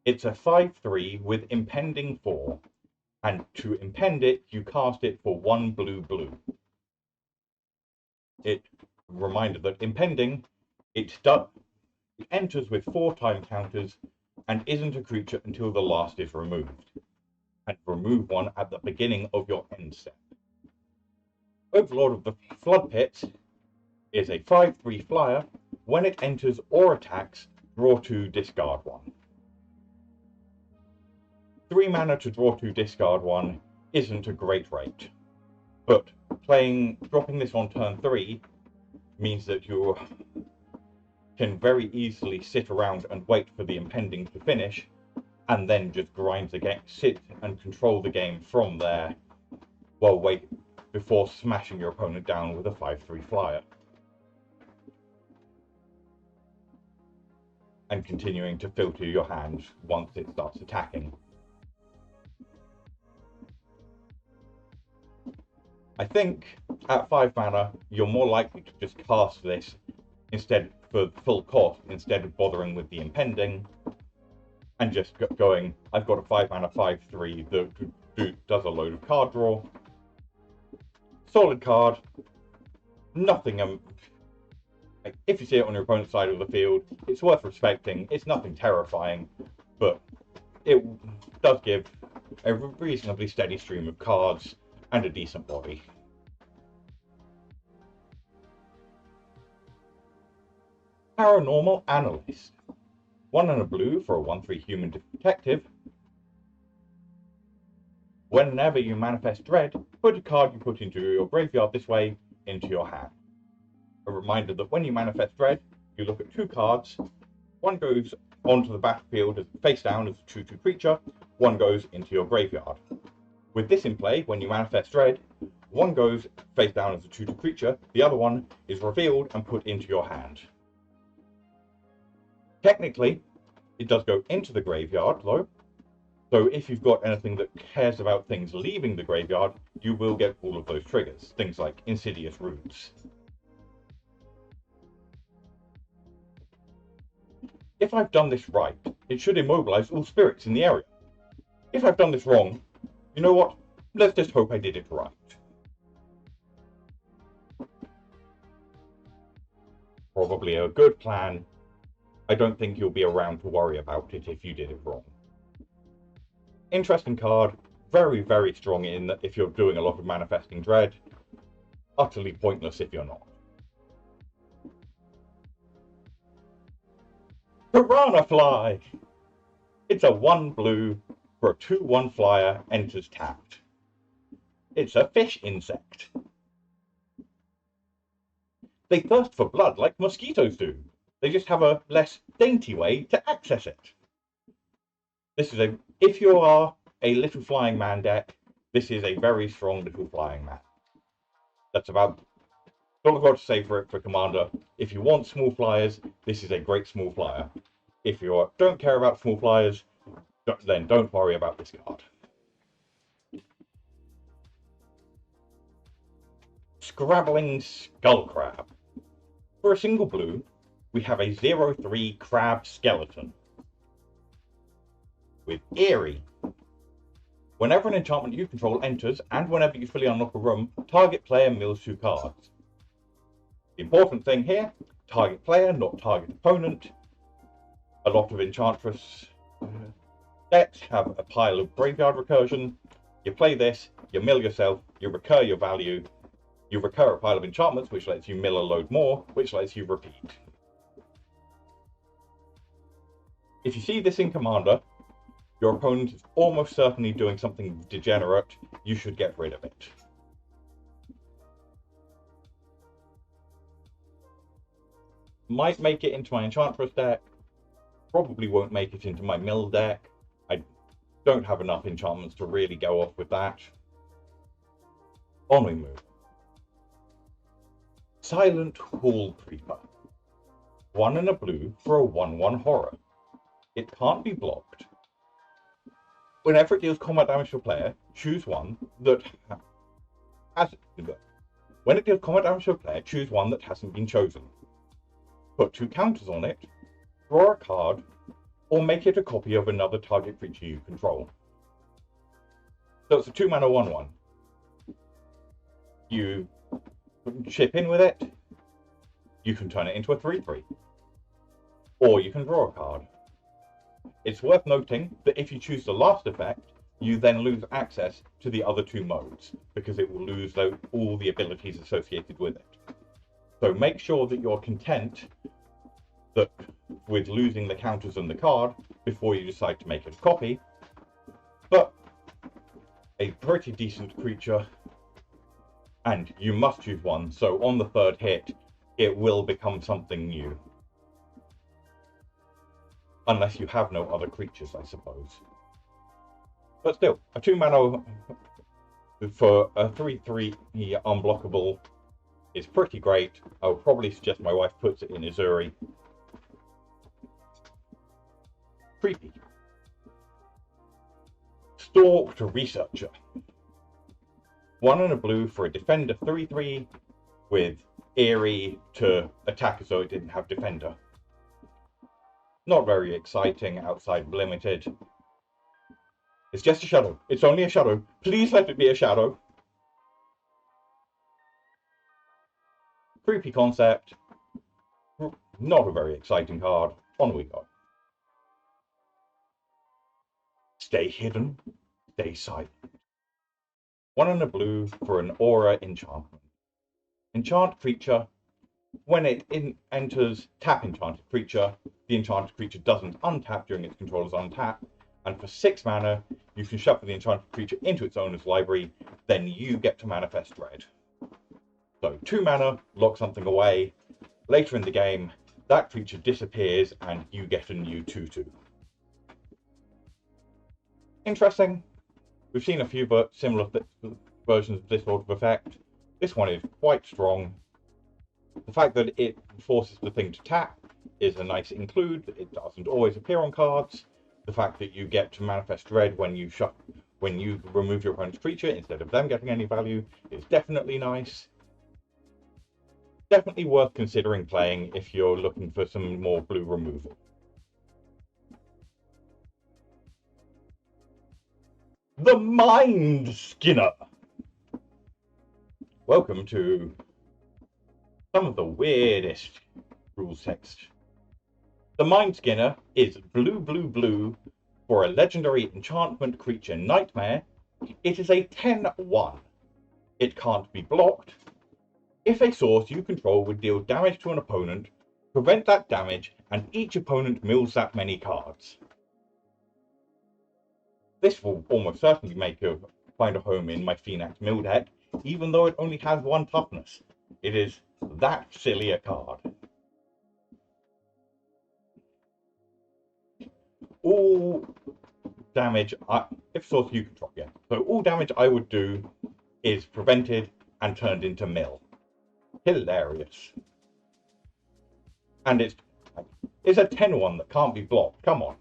It's a 5/3 with Impending 4. And to impend it, you cast it for 1 blue. It reminder that impending, it enters with 4 time counters and isn't a creature until the last is removed. And remove one at the beginning of your end step. Overlord of the Flood Pits is a 5/3 flyer. When it enters or attacks, draw 2, discard 1. 3 mana to draw 2, discard 1 isn't a great rate, but dropping this on turn 3 means that you can very easily sit around and wait for the impending to finish, and then just grind the game, sit and control the game from there, while wait before smashing your opponent down with a 5/3 flyer. And continuing to filter your hand once it starts attacking. I think at 5 mana, you're more likely to just cast this instead for full cost, instead of bothering with the impending, and just going, I've got a 5 mana 5/3 that does a load of card draw. Solid card, nothing. If you see it on your opponent's side of the field, it's worth respecting. It's nothing terrifying, but it does give a reasonably steady stream of cards and a decent body. Paranormal Analyst. 1 and a blue for a 1/3 human detective. Whenever you manifest dread, put a card you put into your graveyard this way into your hand. A reminder that when you manifest dread, you look at 2 cards. One goes onto the battlefield face down as a 2/2 creature, one goes into your graveyard. With this in play, when you manifest dread, one goes face down as a 2/2 creature, the other one is revealed and put into your hand. Technically, it does go into the graveyard though, so if you've got anything that cares about things leaving the graveyard, you will get all of those triggers, things like Insidious Roots. If I've done this right, it should immobilize all spirits in the area. If I've done this wrong, you know what? Let's just hope I did it right. Probably a good plan. I don't think you'll be around to worry about it if you did it wrong. Interesting card. Very, very strong in that if you're doing a lot of manifesting dread. Utterly pointless if you're not. Piranha Fly! It's a 1 blue for a 2/1 flyer, enters tapped. It's a fish insect. They thirst for blood like mosquitoes do. They just have a less dainty way to access it. This is if you are a little flying man deck, this is a very strong little flying man. That's about all I've got to say for it for Commander. If you want small flyers, this is a great small flyer. If you don't care about small flyers, then don't worry about this card. Scrabbling Skullcrab. For a single blue, we have a 0/3 crab skeleton. With Eerie. Whenever an enchantment you control enters, and whenever you fully unlock a room, target player mills 2 cards. The important thing here, target player, not target opponent. A lot of Enchantress decks have a pile of graveyard recursion. You play this, you mill yourself, you recur your value, you recur a pile of enchantments, which lets you mill a load more, which lets you repeat. If you see this in Commander, your opponent is almost certainly doing something degenerate, you should get rid of it. Might make it into my Enchantress deck. Probably won't make it into my Mill deck. I don't have enough enchantments to really go off with that. On we move. Silent Hall Creeper. 1 and a blue for a 1/1 horror. It can't be blocked. Whenever it deals combat damage to a player, choose one that has. When it deals combat damage to a player, choose one that hasn't been chosen. Put 2 counters on it, draw a card, or make it a copy of another target creature you control. So it's a 2-mana 1/1. You chip in with it, you can turn it into a 3/3. Or you can draw a card. It's worth noting that if you choose the last effect, you then lose access to the other 2 modes, because it will lose all the abilities associated with it. So make sure that you're content with losing the counters and the card before you decide to make it a copy. But a pretty decent creature, and you must choose one, so on the 3rd hit, it will become something new. Unless you have no other creatures, I suppose. But still, a 2-mana for a 3/3 unblockable is pretty great. I would probably suggest my wife puts it in Azuri. Creepy. Stalked Researcher. 1 and a blue for a defender 3/3 with Eerie to attack as though it didn't have defender. Not very exciting outside of limited. It's just a shadow. It's only a shadow. Please let it be a shadow. Creepy concept. Not a very exciting card. On we go. Stay hidden. Stay silent. 1 and a blue for an aura enchantment. Enchant creature. When it enters tap enchanted creature, the enchanted creature doesn't untap during its controller's untap, and for 6 mana, you can shuffle the enchanted creature into its owner's library, then you get to manifest red. So 2 mana, lock something away. Later in the game, that creature disappears and you get a new 2/2. Interesting. We've seen a few similar versions of this sort of effect. This one is quite strong. The fact that it forces the thing to tap is a nice include. It doesn't always appear on cards. The fact that you get to manifest red when you remove your opponent's creature instead of them getting any value is definitely nice. Definitely worth considering playing if you're looking for some more blue removal. The Mind Skinner. Welcome to some of the weirdest rules text. The Mind Skinner is blue for a legendary enchantment creature Nightmare. It is a 10/1. It can't be blocked. If a source you control would deal damage to an opponent, prevent that damage, and each opponent mills that many cards. This will almost certainly find a home in my Phoenix Mill deck, even though it only has 1 toughness. It is that silly a card. All damage, if source you control, yeah. So all damage I would do is prevented and turned into mill. Hilarious. And it's a 10/1 that can't be blocked. Come on.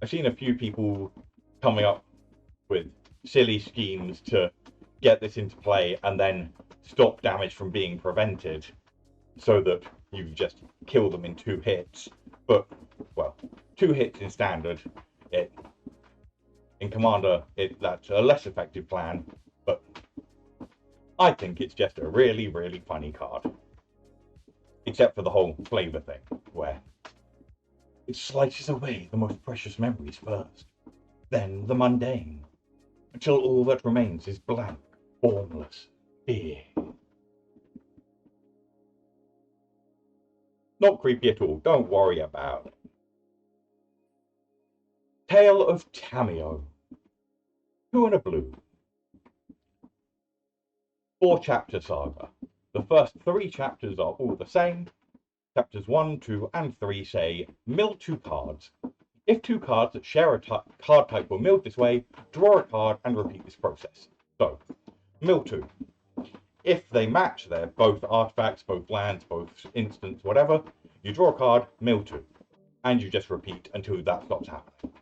I've seen a few people coming up with silly schemes to get this into play and then stop damage from being prevented so that you just kill them in 2 hits. But, well, 2 hits in standard. In Commander, that's a less effective plan, but I think it's just a really, really funny card. Except for the whole flavor thing, where it slices away the most precious memories first, then the mundane, until all that remains is blank, formless fear. Not creepy at all, don't worry about it. Tale of Tamio. 2 and a blue. 4-chapter saga. The first 3 chapters are all the same. Chapters 1, 2, and 3 say, mill 2 cards. If 2 cards that share a card type were milled this way, draw a card and repeat this process. So, mill 2. If they match, they're both artifacts, both lands, both instants, whatever, you draw a card, mill 2. And you just repeat until that stops happening.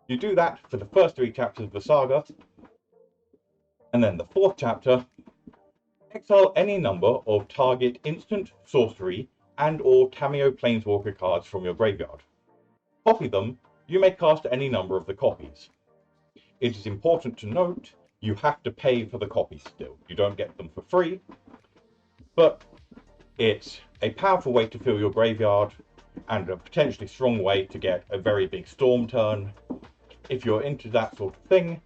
You do that for the first 3 chapters of the saga, and then the 4th chapter, exile any number of target instant, sorcery, and or cameo planeswalker cards from your graveyard. Copy them, you may cast any number of the copies. It is important to note, you have to pay for the copies still. You don't get them for free, but it's a powerful way to fill your graveyard, and a potentially strong way to get a very big storm turn. If you're into that sort of thing,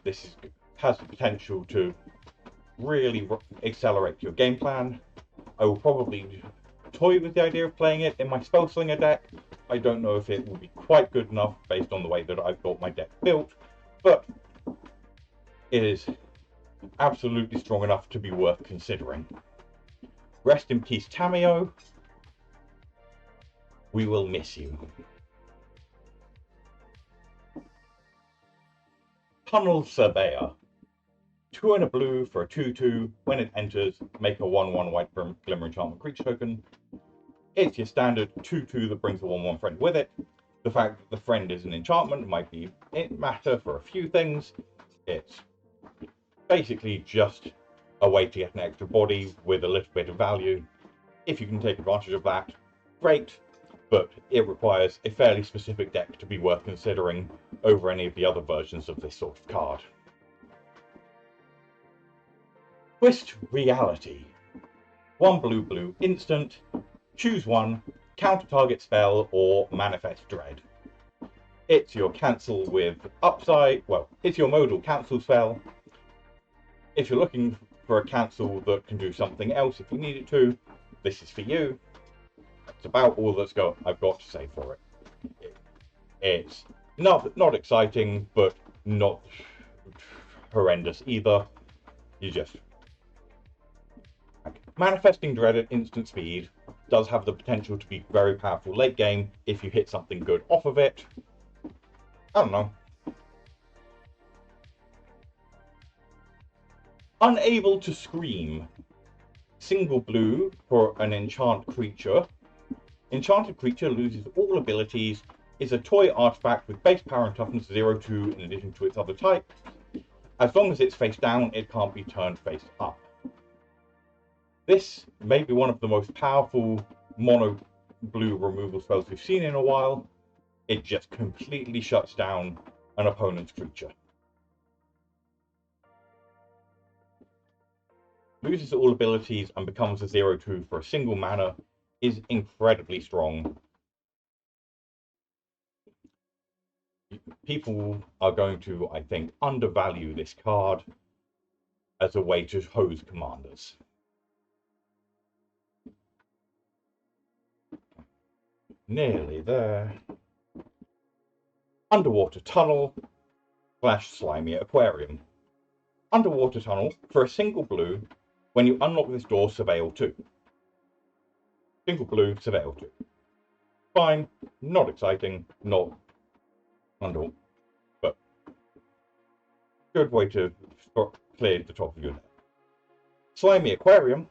this has the potential to really accelerate your game plan. I will probably toy with the idea of playing it in my Spellslinger deck. I don't know if it will be quite good enough based on the way that I've got my deck built, but it is absolutely strong enough to be worth considering. Rest in peace, Tameo. We will miss you. Tunnel Surveyor. 2 and a blue for a 2/2. When it enters, make a 1/1 white Glimmer Enchantment creature token. It's your standard 2/2 that brings a 1/1 friend with it. The fact that the friend is an enchantment might be matter for a few things. It's basically just a way to get an extra body with a little bit of value. If you can take advantage of that, great, but it requires a fairly specific deck to be worth considering over any of the other versions of this sort of card. Twist Reality. 1 blue instant. Choose one, counter target spell or manifest dread. It's your cancel with upside, well, it's your modal cancel spell. If you're looking for a cancel that can do something else if you need it to, this is for you. That's about all I've got to say for it. It's not exciting, but not horrendous either. You just... Manifesting Dread at instant speed does have the potential to be very powerful late game if you hit something good off of it. I don't know. Unable to Scream. Single blue for an enchant creature. Enchanted creature loses all abilities, is a toy artifact with base power and toughness 0/2 in addition to its other type. As long as it's face down, it can't be turned face up. This may be one of the most powerful mono blue removal spells we've seen in a while. It just completely shuts down an opponent's creature. Loses all abilities and becomes a 0/2 for a single mana is incredibly strong. People are going to, I think, undervalue this card as a way to hose commanders. Nearly there. Underwater Tunnel / Slimy Aquarium. Underwater Tunnel for a single blue. When you unlock this door, Surveil 2. Single blue, Surveil 2. Fine, not exciting, not underwater, but good way to clear the top of your deck. Slimy Aquarium.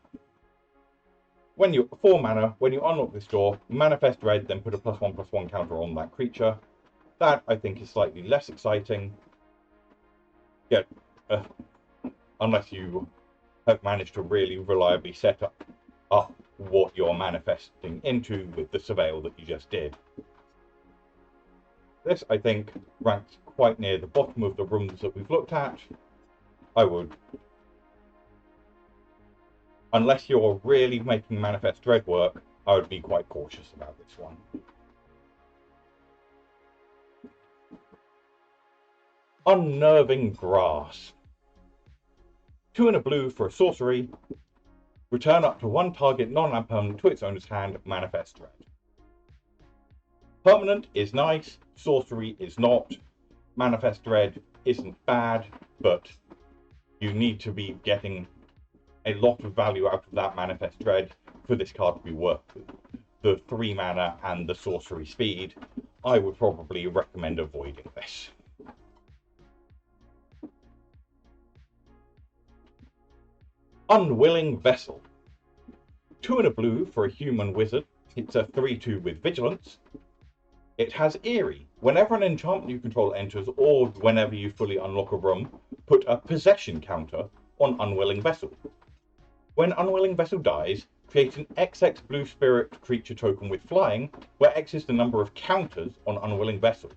When you 4 mana, when you unlock this door, manifest red, then put a +1/+1 counter on that creature. That I think is slightly less exciting. Unless you have managed to really reliably set up what you're manifesting into with the surveil that you just did. This, I think, ranks quite near the bottom of the rooms that we've looked at. I would, unless you're really making manifest dread work, I would be quite cautious about this one. Unnerving Grass. 2 and a blue for a sorcery. Return up to 1 target non-land permanent to its owner's hand, manifest dread. Permanent is nice, sorcery is not. Manifest dread isn't bad, but you need to be getting a lot of value out of that manifest dread for this card to be worth the 3 mana and the sorcery speed, I would probably recommend avoiding this. Unwilling Vessel. 2 and a blue for a human wizard. It's a 3/2 with vigilance. It has Eerie. Whenever an enchantment you control enters, or whenever you fully unlock a room, put a possession counter on Unwilling Vessel. When Unwilling Vessel dies, create an XX blue spirit creature token with flying, where X is the number of counters on Unwilling Vessel.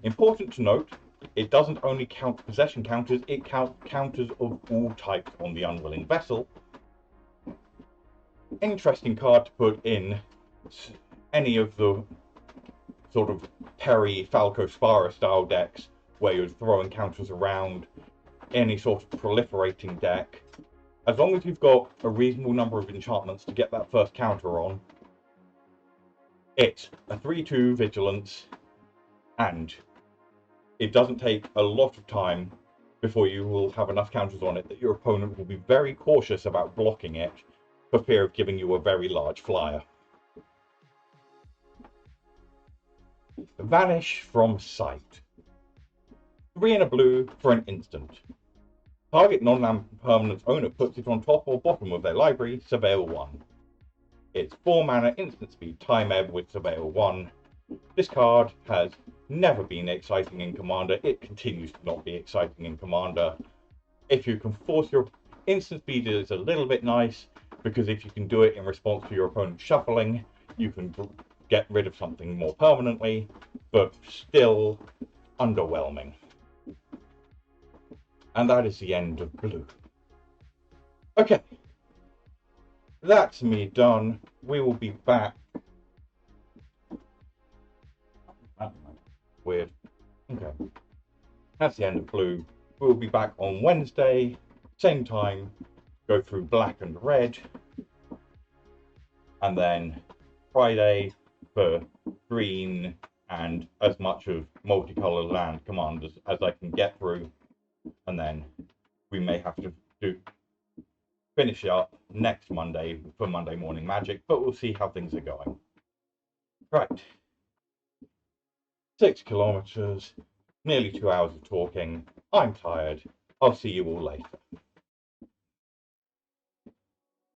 Important to note, it doesn't only count possession counters, it counts counters of all types on the Unwilling Vessel. Interesting card to put in any of the sort of Perry, Falco, Spara style decks where you're throwing counters around, any sort of proliferating deck. As long as you've got a reasonable number of enchantments to get that first counter on, it's a 3/2 vigilance, and it doesn't take a lot of time before you will have enough counters on it that your opponent will be very cautious about blocking it for fear of giving you a very large flyer. Vanish from Sight. 3 and a blue for an instant. Target non-land permanent's owner puts it on top or bottom of their library, Surveil 1. It's 4 mana instant speed time ebb with Surveil 1. This card has never been exciting in Commander. It continues to not be exciting in Commander. If you can force your instant speed, is a little bit nice, because if you can do it in response to your opponent shuffling, you can get rid of something more permanently, but still underwhelming. And that is the end of blue. Okay, that's me done. We will be back. Weird. Okay, that's the end of blue. We'll be back on Wednesday, same time, go through black and red, and then Friday for green and as much of multicolored land commanders as I can get through, and then we may have to finish up next Monday for Monday Morning Magic, but we'll see how things are going. Right, 6 kilometers, nearly 2 hours of talking. I'm tired. I'll see you all later.